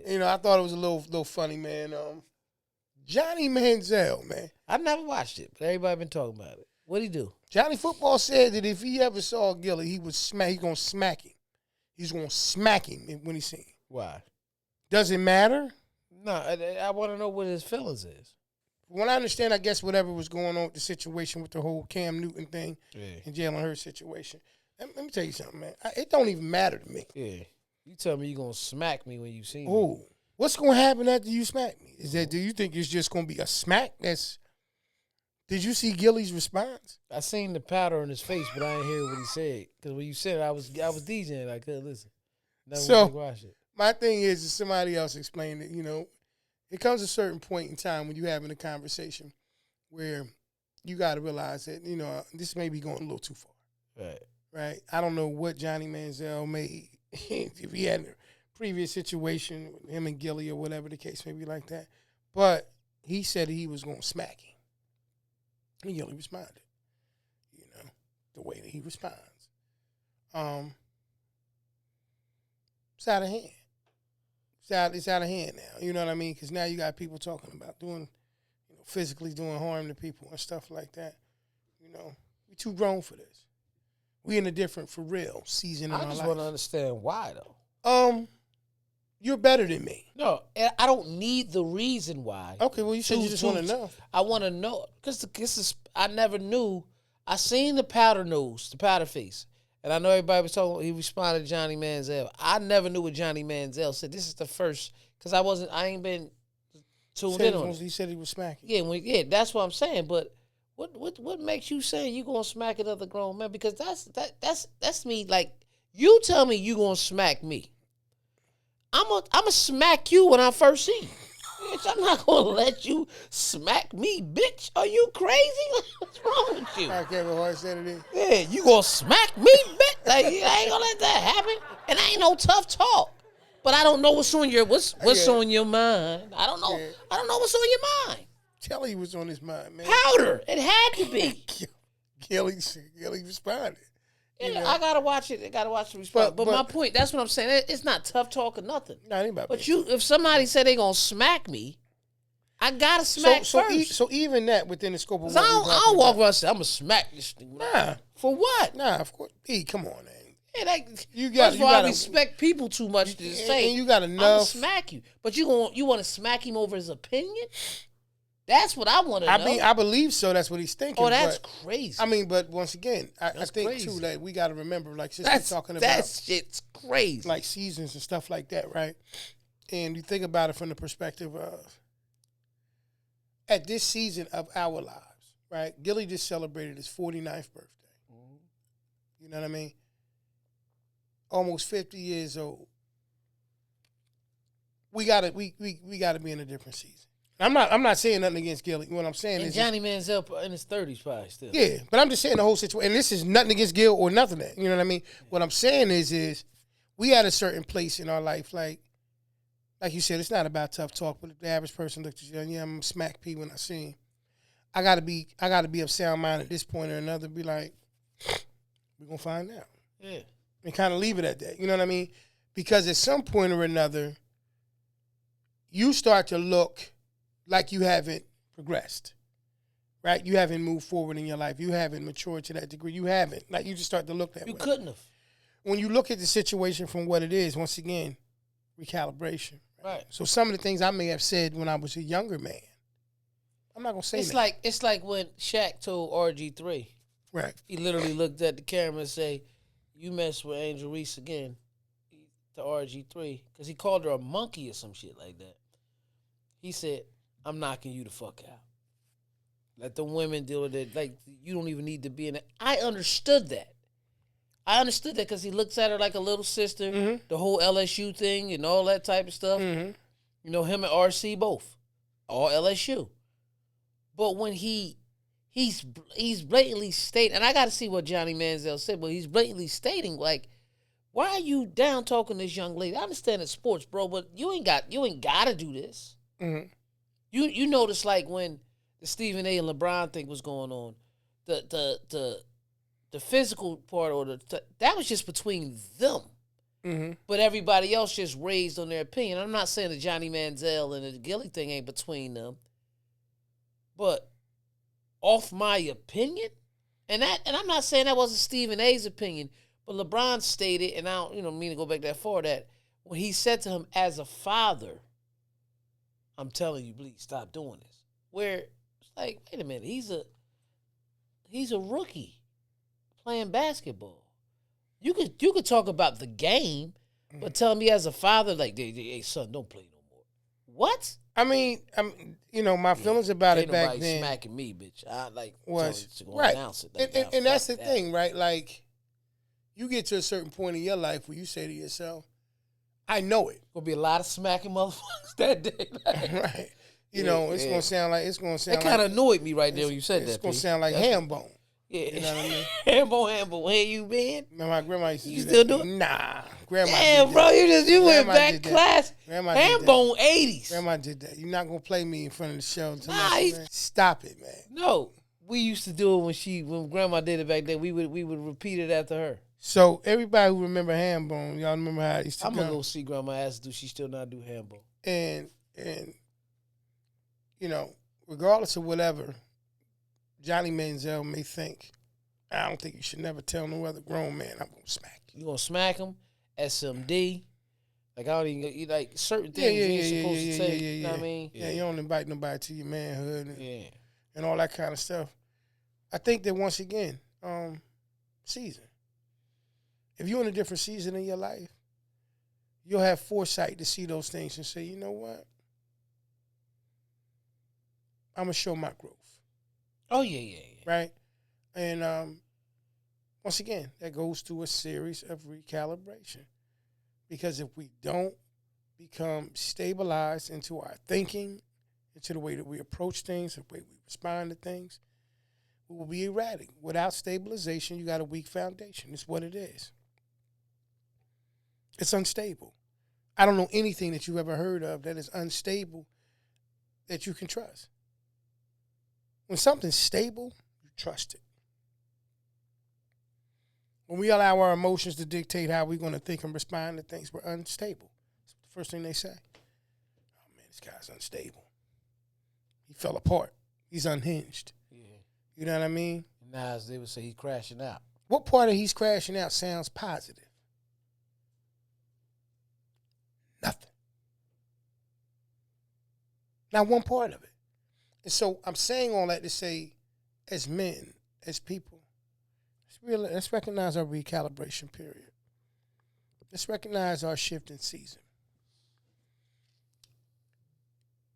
You know, I thought it was a little funny, man. Johnny Manziel, man. I've never watched it, but everybody been talking about it. What'd he do? Johnny Football said that if he ever saw Gilly, he would smack. He's gonna smack him. He's gonna smack him when he see him. Why? Does it matter? No, I want to know what his feelings is. When I understand, I guess whatever was going on with the situation with the whole Cam Newton thing and Jalen Hurts situation. Let me tell you something, man. It don't even matter to me. Yeah. You tell me you're going to smack me when you see me. Oh, what's going to happen after you smack me? Do you think it's just going to be a smack? Did you see Gilly's response? I seen the powder on his face, but I didn't hear what he said. Because when you said it, I was DJing. I couldn't listen. So, watch it. My thing is somebody else explained it, you know, it comes a certain point in time when you're having a conversation where you got to realize that, you know, this may be going a little too far. Right. Right? I don't know what Johnny Manziel made, if he had a previous situation with him and Gilly or whatever the case may be like that. But he said he was going to smack him. And Gilly responded, you know, the way that he responds. It's out of hand. It's out of hand now. You know what I mean? Because now you got people talking about doing, you know, physically doing harm to people and stuff like that. You know, we too grown for this. We in a different, for real, season in our life. I just want to understand why, though. You're better than me. No, I don't need the reason why. Okay, well, you said you just want to know. I want to know. Because I never knew. I seen the powder nose, the powder face. And I know everybody was talking, he responded to Johnny Manziel. I never knew what Johnny Manziel said. This is the first, because I ain't been tuned in on it. He said he was smacking. Yeah, that's what I'm saying. But what makes you say you gonna smack another grown man? Because that's me. Like, you tell me you gonna smack me. I'ma smack you when I first see you. Bitch, I'm not gonna let you smack me, bitch. Are you crazy? What's wrong with you? Like Kevin Hart said it is. Yeah, you gonna smack me, bitch? Like, I ain't gonna let that happen. And I ain't no tough talk. But I don't know what's on your on your mind. I don't know. Yeah. I don't know what's on your mind. Kelly was on his mind, man. Powder. It had to be. Kelly responded. Yeah, I gotta watch it. I gotta watch the response. But my point, that's what I'm saying. It's not tough talk or nothing. No, it ain't about but if somebody said they gonna smack me, I gotta smack first. So even that within the scope of what I don't walk around and say I'm gonna smack this thing. Nah. For what? Nah, of course. Hey, come on, man. Yeah, I respect people too much to say. And you got enough. I'm gonna smack you, but you want to smack him over his opinion? That's what I want to know. I mean, I believe so. That's what he's thinking. Oh, that's crazy. I mean, but once again, I think crazy. too that we got to remember, like, since we're talking about that shit's crazy, like seasons and stuff like that, right? And you think about it from the perspective of at this season of our lives, right? Gilly just celebrated his 49th birthday. Mm-hmm. You know what I mean? Almost 50 years old. We gotta be in a different season. I'm not saying nothing against Gilly. What I'm saying is Johnny Manziel in his 30s probably still. Yeah, but I'm just saying the whole situation. And this is nothing against Gil or nothing that. You know what I mean? Yeah. What I'm saying is we at a certain place in our life, like you said, it's not about tough talk. But if the average person looks at you, I'm gonna smack P when I see him. I gotta be of sound mind at this point or another. Be like, we're gonna find out. Yeah, and kind of leave it at that. You know what I mean? Because at some point or another, you start to look like you haven't progressed, right? You haven't moved forward in your life. You haven't matured to that degree. You haven't. Like, you just start to look that way. You couldn't have. When you look at the situation from what it is, once again, recalibration. Right. So some of the things I may have said when I was a younger man, I'm not going to say that. It's like when Shaq told RG3. Right. He literally looked at the camera and say, you mess with Angel Reese again, to RG3. Because he called her a monkey or some shit like that. He said, I'm knocking you the fuck out. Let the women deal with it. Like, you don't even need to be in it. I understood that. Because he looks at her like a little sister. Mm-hmm. The whole LSU thing and all that type of stuff. Mm-hmm. You know, him and RC both. All LSU. But when he's blatantly stating, and I got to see what Johnny Manziel said, but he's blatantly stating, like, why are you down talking to this young lady? I understand it's sports, bro, but you ain't got to do this. Mm-hmm. You notice, like, when the Stephen A. and LeBron thing was going on, the physical part or that was just between them. but everybody else just raised on their opinion. I'm not saying the Johnny Manziel and the Gilly thing ain't between them, but off my opinion, and I'm not saying that wasn't Stephen A's opinion, but LeBron stated, and I don't mean to go back that far, that when he said to him as a father, I'm telling you, please stop doing this. Where it's like, wait a minute, he's a rookie playing basketball. You could talk about the game, but tell me as a father, like, hey son, don't play no more. What? I mean, my feelings about it Ain't back nobody then smacking me, bitch. I like was to go right, announce it. Like, and that's the fuck thing, right? Like, you get to a certain point in your life where you say to yourself, "I know it." Gonna be a lot of smacking motherfuckers that day. Like, Right. It's gonna sound like that kind of annoyed me right there when you said that. It's gonna sound like ham bone. Yeah, You know what I mean? Hambo, where you been? Man, my grandma used to You do still that. do it? Nah, grandma. Damn, did bro, that. you went Grandma back did that. class. Grandma did that. Hambone 80s. Grandma did that. You're not gonna play me in front of the show. Nah, Man. Stop it, man. No, we used to do it when grandma did it back then. We would repeat it after her. So everybody who remember ham bone, y'all remember how it used to I'm gonna go? go see grandma ask do she still not do Hambone. And regardless of whatever Johnny Manziel may think, I don't think you should never tell no other grown man I'm gonna smack you. You gonna smack him? SMD? Like, I don't even like certain things you ain't supposed to say. You know what I mean? Yeah, you don't invite nobody to your manhood Yeah. and all that kind of stuff. I think that once again, season. If you're in a different season in your life, you'll have foresight to see those things and say, you know what? I'm gonna show my growth. Oh yeah. Right? And once again, that goes through a series of recalibration. Because if we don't become stabilized into our thinking, into the way that we approach things, the way we respond to things, we will be erratic. Without stabilization, you got a weak foundation. It's what it is. It's unstable. I don't know anything that you've ever heard of that is unstable that you can trust. When something's stable, you trust it. When we allow our emotions to dictate how we're going to think and respond to things, we're unstable. That's the first thing they say. Oh, man, this guy's unstable. He fell apart. He's unhinged. Yeah. You know what I mean? Now, as they would say, he's crashing out. What part of he's crashing out sounds positive? Nothing. Not one part of it. And so I'm saying all that to say, as men, as people, let's recognize our recalibration period. Let's recognize our shift in season.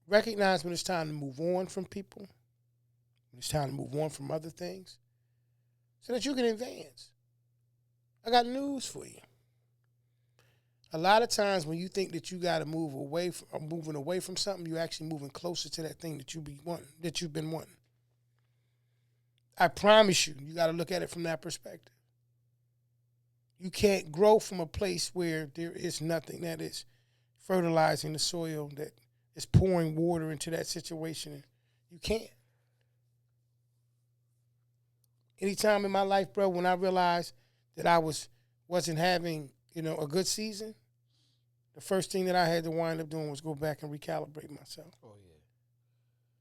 Recognize when it's time to move on from people, when it's time to move on from other things, so that you can advance. I got news for you. A lot of times when you think that you got to move away from, or moving away from something, you're actually moving closer to that thing that you've been wanting. I promise you, you got to look at it from that perspective. You can't grow from a place where there is nothing that is fertilizing the soil, that is pouring water into that situation. You can't. Anytime in my life, bro, when I realized that I wasn't having, a good season, the first thing that I had to wind up doing was go back and recalibrate myself. Oh, yeah.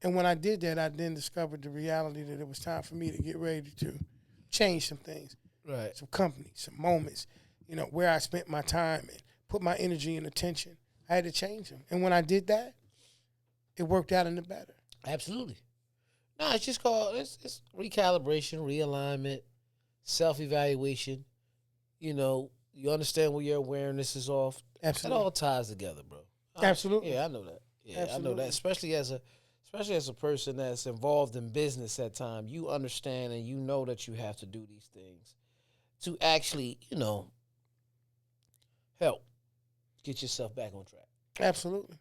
And when I did that, I then discovered the reality that it was time for me to get ready to change some things. Right. Some companies, some moments, where I spent my time and put my energy and attention. I had to change them. And when I did that, it worked out in the better. Absolutely. No, it's just called, it's recalibration, realignment, self-evaluation. You understand where your awareness is off. Absolutely. It all ties together, bro. Absolutely. Yeah, I know that. Yeah, Absolutely. I know that. Especially as a person that's involved in business at times, you understand and you know that you have to do these things to actually, help get yourself back on track. Absolutely.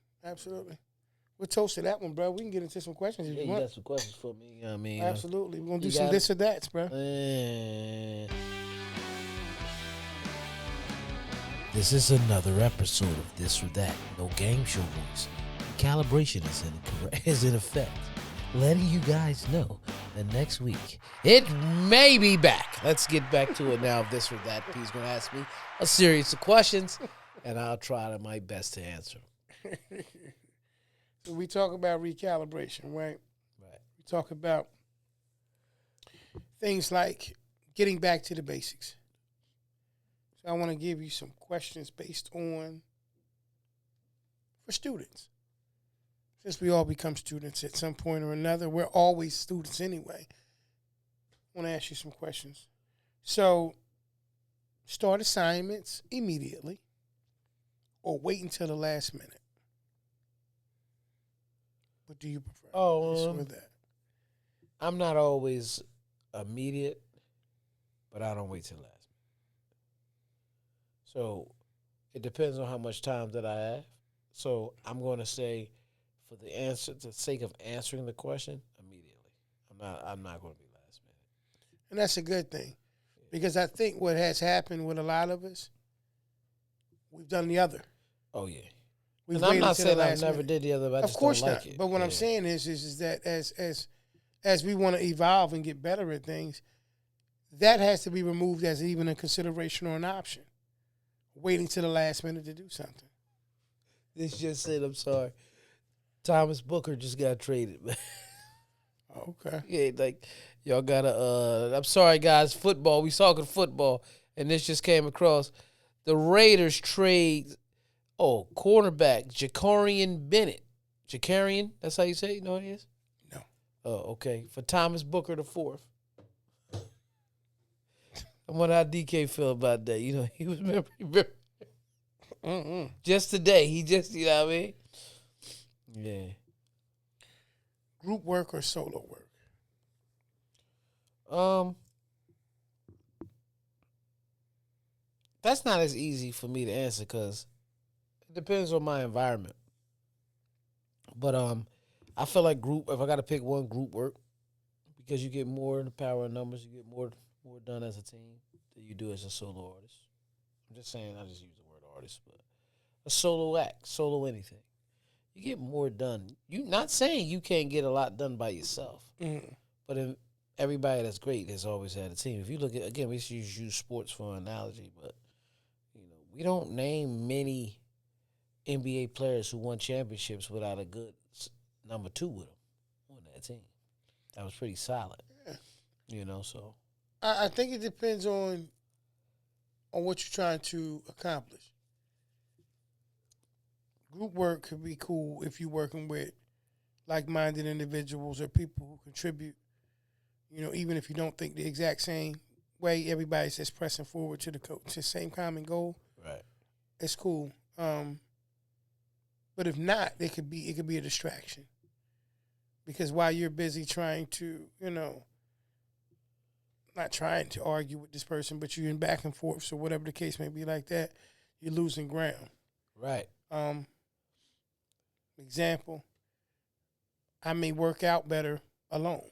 We're toast to that one, bro. We can get into some questions if Yeah, you you want. got some questions for me. You know what I mean? Absolutely. We're going to do you some got this or that's, bro. This is another episode of This or That. No game show voice. Recalibration is in effect. letting you guys know that next week it may be back. Let's get back to it now. If this or that, P's going to ask me a series of questions, and I'll try my best to answer. So we talk about recalibration, right? Right. We talk about things like getting back to the basics. So I want to give you some questions based on for students. Since we all become students at some point or another, we're always students anyway. I want to ask you some questions. So, start assignments immediately or wait until the last minute? What do you prefer? This or that? I'm not always immediate, but I don't wait till last minute. So, it depends on how much time that I have. So, I'm going to say, for the sake of answering the question, immediately. I'm not going to be last minute. And that's a good thing. Because I think what has happened with a lot of us, we've done the other. Oh, yeah. We've And I'm not waited till the saying I last never minute. did the other, but I Of just course don't like not. it. But what I'm saying is that as we want to evolve and get better at things, that has to be removed as even a consideration or an option. Waiting till the last minute to do something. This just said, I'm sorry. Thomas Booker just got traded, man. Okay. Yeah, like, y'all gotta, I'm sorry, guys, football. We talking football, and this just came across. The Raiders trade, cornerback, Jakarian Bennett. Jakarian, that's how you say it? You know what it is? No. Oh, okay. For Thomas Booker the fourth. I wonder how DK feel about that. You know, he was remember just today. He just, you know what I mean? Yeah. Group work or solo work? That's not as easy for me to answer because it depends on my environment. But I feel like if I got to pick one, group work, because you get more in the power of numbers, you get more done as a team than you do as a solo artist. I'm just saying, I just use the word artist, but a solo act, solo anything, you get more done. You not saying you can't get a lot done by yourself, but everybody that's great has always had a team. If you look at, again, we use sports for an analogy, but we don't name many NBA players who won championships without a good number two with them on that team. That was pretty solid. Yeah. So I think it depends on what you're trying to accomplish. Group work could be cool if you're working with like-minded individuals or people who contribute. Even if you don't think the exact same way, everybody's just pressing forward to the same common goal. Right. It's cool. But if not, it could be a distraction. Because while you're busy trying to, not trying to argue with this person, but you're in back and forth, so whatever the case may be like that, you're losing ground. Right. Example, I may work out better alone.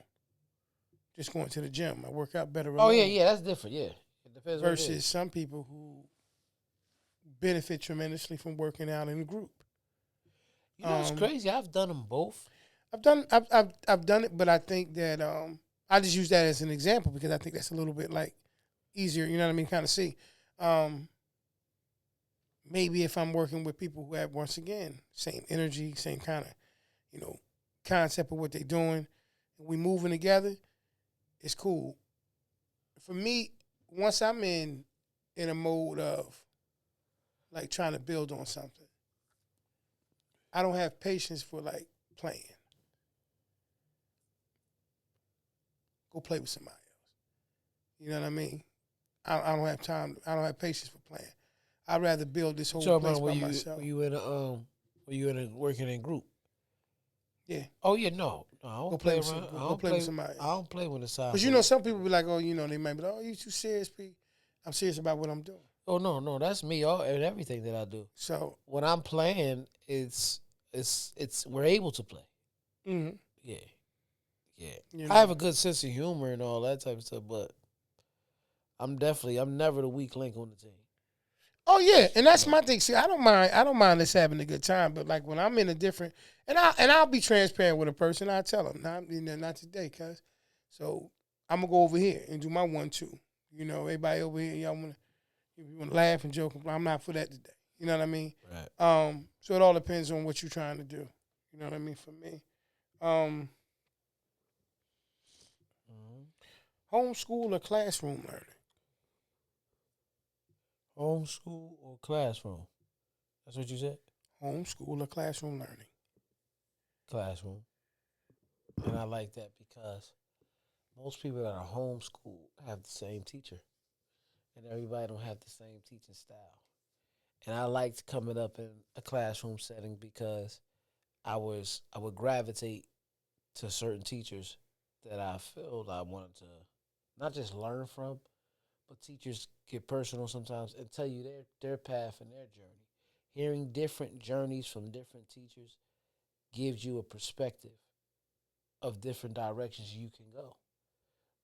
Just going to the gym, I work out better alone. Oh, yeah, that's different, yeah. It depends versus what it is. Some people who benefit tremendously from working out in a group. You know what's crazy? I've done them both. I've done it, but I think that I just use that as an example because I think that's a little bit like easier. You know what I mean? Kind of see. Maybe if I'm working with people who have, once again, same energy, same kind of, concept of what they're doing, and we moving together, it's cool. For me, once I'm in a mode of like trying to build on something, I don't have patience for like playing. Go play with somebody else. You know what I mean? I don't have time. I don't have patience for playing. I'd rather build this whole place by myself. Were you in a working in group? Yeah. Oh yeah, no, I don't Go play play around. with go play with somebody. I don't play when it's out. Because some people be like, oh, they might be like, oh, you too serious, P. I'm serious about what I'm doing. Oh no, that's me. And everything that I do. So when I'm playing, it's we're able to play. Mm-hmm. Yeah. I have a good sense of humor and all that type of stuff, but I'm never the weak link on the team. Oh yeah, and that's my thing. See, I don't mind us having a good time, but like when I'm in a different, I'll be transparent with a person. I tell them, not today, cuz. So I'm gonna go over here and do my 1-2. You know, everybody over here, y'all wanna, if you wanna laugh and joke, I'm not for that today. You know what I mean? Right. So it all depends on what you're trying to do. You know what I mean? For me, homeschool or classroom learning. Homeschool or classroom? That's what you said? Homeschool or classroom learning. Classroom. And I like that because most people that are homeschooled have the same teacher. And everybody don't have the same teaching style. And I liked coming up in a classroom setting because I would gravitate to certain teachers that I felt I wanted to not just learn from, but teachers get personal sometimes and tell you their path and their journey. Hearing different journeys from different teachers gives you a perspective of different directions you can go.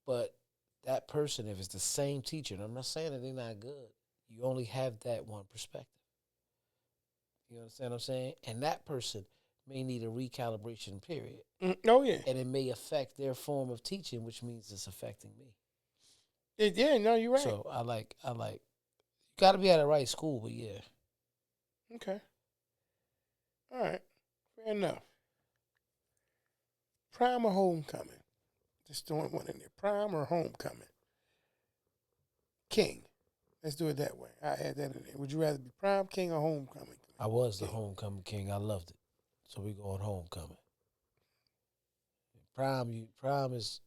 But that person, if it's the same teacher, and I'm not saying that they're not good, you only have that one perspective. You understand what I'm saying? And that person may need a recalibration period. Oh yeah. And it may affect their form of teaching, which means it's affecting me. Yeah, no, you're right. So I like you gotta be at the right school, but yeah. Okay. All right. Fair enough. Prime or homecoming? Just throwing one in there. Prime or homecoming? King. Let's do it that way. I add that in there. Would you rather be prime king or homecoming? I was the homecoming king. I loved it. So we going homecoming. Prime is,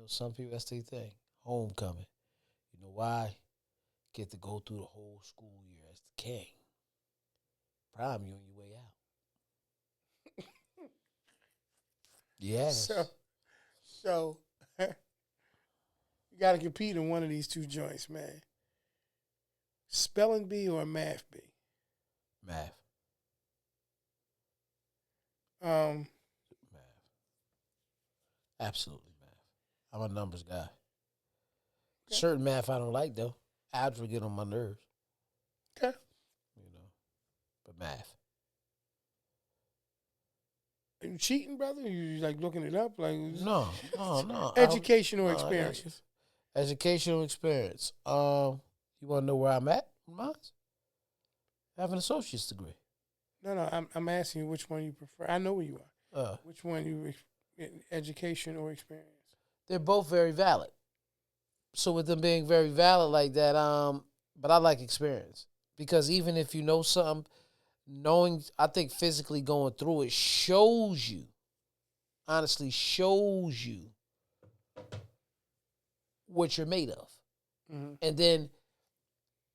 some people that's their thing. Homecoming. You know why? Get to go through the whole school year as the king. Prime, you on your way out. Yes. So you got to compete in one of these two joints, man. Spelling bee or math bee? Math. Um, Math. Absolutely math. I'm a numbers guy. Okay. Certain math I don't like though. Algebra get on my nerves. Okay. But math. Are you cheating, brother? Are you like looking it up? Like No. Educational experience. Educational experience. You want to know where I'm at? Mine? I have an associate's degree. No, I'm asking you which one you prefer. I know where you are. Uh, Which one you education or experience? they're both very valid. So with them being very valid like that, but I like experience because even if you know something, I think physically going through it shows you, honestly shows you what you're made of. Mm-hmm. And then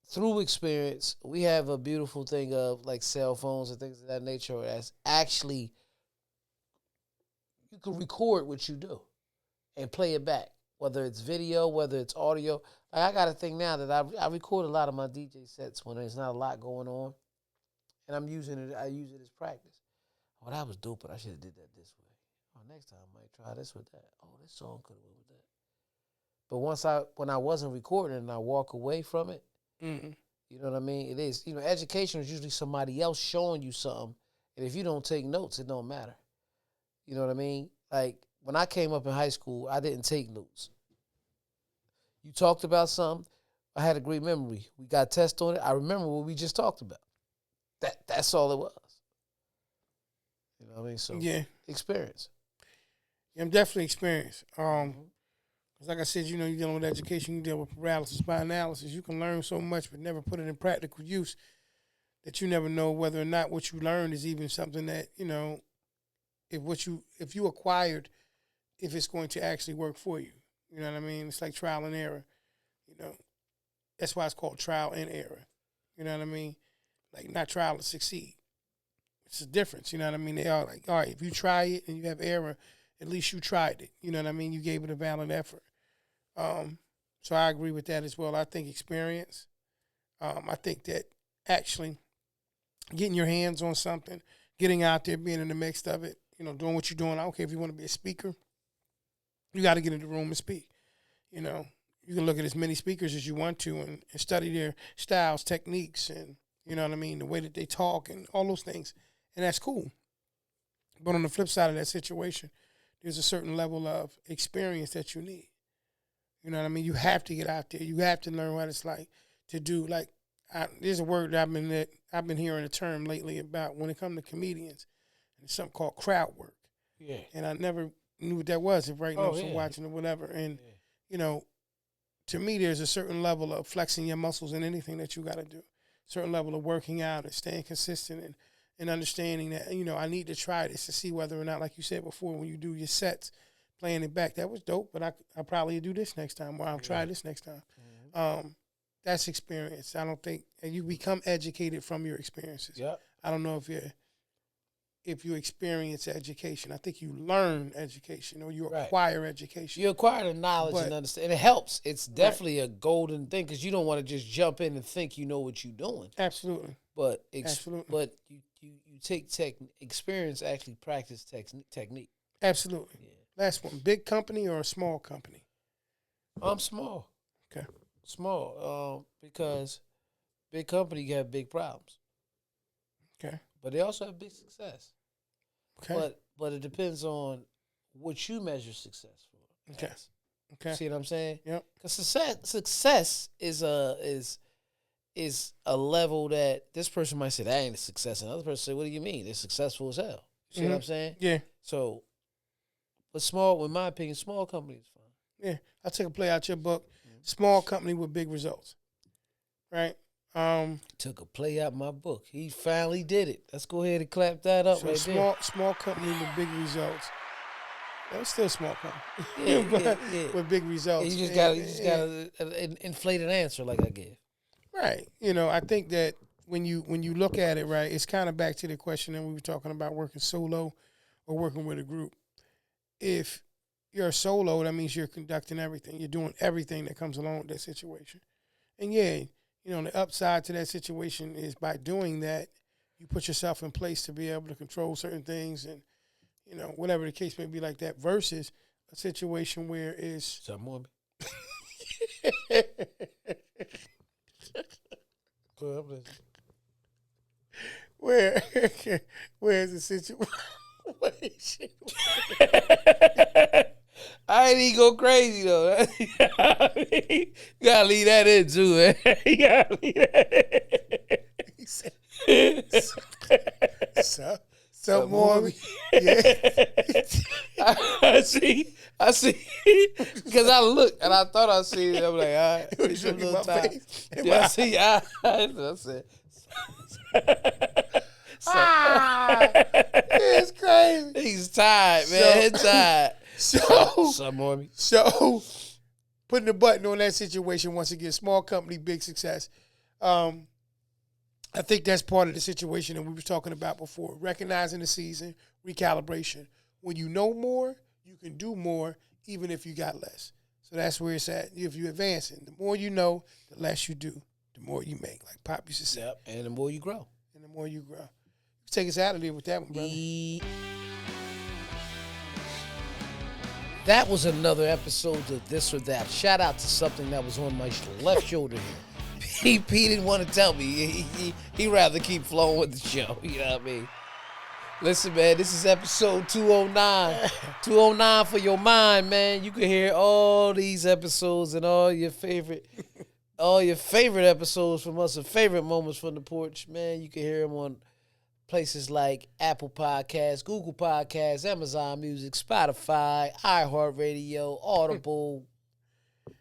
through experience, we have a beautiful thing of like cell phones and things of that nature that's actually, you can record what you do and play it back, whether it's video, whether it's audio. Like I got a thing now that I record a lot of my DJ sets when there's not a lot going on, and I use it as practice. Oh, that was dope, but I should have did that this way. Oh, next time I might try this with that. Oh, this song could have went with that. But when I wasn't recording and I walk away from it, Mm-hmm. you know what I mean? It is, education is usually somebody else showing you something. And if you don't take notes, it don't matter. You know what I mean? Like when I came up in high school, I didn't take notes. You talked about something, I had a great memory. We got tests on it. I remember what we just talked about. That's all it was. You know what I mean? So Yeah, experience. I'm definitely experienced. Cause like I said, you're dealing with education, you deal with paralysis by analysis. You can learn so much, but never put it in practical use. That you never know whether or not what you learned is even something that if you acquired, if it's going to actually work for you. You know what I mean? It's like trial and error. That's why it's called trial and error. You know what I mean? Like not trial to succeed. It's a difference. You know what I mean? They are like, all right, if you try it and you have error, at least you tried it. You know what I mean? You gave it a valid effort. So I agree with that as well. I think experience. I think that actually getting your hands on something, getting out there, being in the mix of it, doing what you're doing. I don't care if you want to be a speaker. You got to get in the room and speak. You can look at as many speakers as you want to and study their styles, techniques, and you know what I mean, the way that they talk and all those things. And that's cool. But on the flip side of that situation, there's a certain level of experience that you need. You know what I mean? You have to get out there. You have to learn what it's like to do. Like, there's a word that I've been hearing a term lately about when it comes to comedians. It's something called crowd work. Yeah. And I never knew what that was, if right now from watching or whatever. And, you know, to me, there's a certain level of flexing your muscles in anything that you got to do. Certain level of working out and staying consistent and understanding that, you know, I need to try this to see whether or not, like you said before, when you do your sets, playing it back, that was dope, but I'll probably do this next time, or I'll try this next time. Mm-hmm. That's experience. I don't think, and you become educated from your experiences. Yep. I don't know if you experience education. I think you learn education or you acquire education. You acquire the knowledge and understand. And it helps. It's definitely a golden thing because you don't want to just jump in and think you know what you're doing. Absolutely. But you take experience, actually practice technique. Absolutely. Yeah. Last one. Big company or a small company? I'm small. Okay. Small. Because big company got big problems. Okay. But they also have big success. Okay. But it depends on what you measure success for. Okay. Okay. See what I'm saying? Yep. Because success is a level that this person might say that ain't a success, and another person say, "What do you mean? They're successful as hell." See what I'm saying? Yeah. So, but small, in my opinion, small company is fine. Yeah. I'll take a play out your book. Small company with big results. Right. Took a play out my book. He finally did it. Let's go ahead and clap that up right there. Small company with big results. Well, it's still a small company. Yeah. With big results. You just got an inflated answer like I gave. Right. You know, I think that when you look at it, right, it's kind of back to the question that we were talking about, working solo or working with a group. If you're a solo, that means you're conducting everything. You're doing everything that comes along with that situation. And yeah, you know, the upside to that situation is by doing that, you put yourself in place to be able to control certain things and, you know, whatever the case may be like that, versus a situation where it's... Something more? Where's the situation? I ain't even go crazy though. You gotta leave that in too, man. You gotta leave that in. Something more. Yeah. I see. Because I looked and I thought I seen it. I'm like, all right. It's a little time. Yeah, I see. I said. It's crazy. He's tired, man. He's tired. Something more. So, putting the button on that situation once again, small company, big success. I think that's part of the situation that we were talking about before. Recognizing the season, recalibration. When you know more, you can do more, even if you got less. So that's where it's at. If you're advancing, the more you know, the less you do, the more you make. Like Pop used to say. Yep, and the more you grow. Take us out of there with that one, brother. That was another episode of This or That. Shout out to something that was on my left shoulder here. He didn't want to tell me. He rather keep flowing with the show. You know what I mean? Listen, man, this is episode 209. 209 for your mind, man. You can hear all these episodes and all your favorite episodes from us and favorite moments from the porch, man. You can hear them on places like Apple Podcasts, Google Podcasts, Amazon Music, Spotify, iHeartRadio, Audible,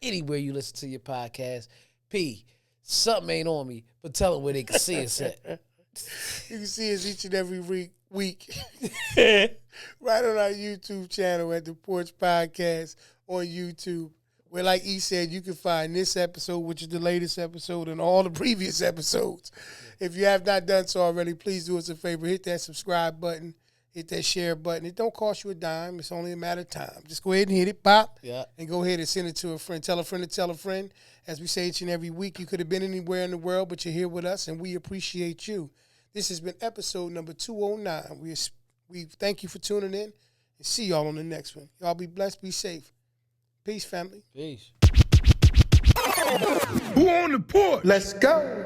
anywhere you listen to your podcast. P, something ain't on me, but tell them where they can see us at. You can see us each and every week right on our YouTube channel at The Porch Podcast on YouTube. Where, like E said, you can find this episode, which is the latest episode, and all the previous episodes. If you have not done so already, please do us a favor. Hit that subscribe button. Hit that share button. It don't cost you a dime. It's only a matter of time. Just go ahead and hit it, pop, and go ahead and send it to a friend. Tell a friend to tell a friend. As we say each and every week, you could have been anywhere in the world, but you're here with us, and we appreciate you. This has been episode number 209. We thank you for tuning in, and see y'all on the next one. Y'all be blessed, be safe. Peace, family. Peace. Who on the porch? Let's go.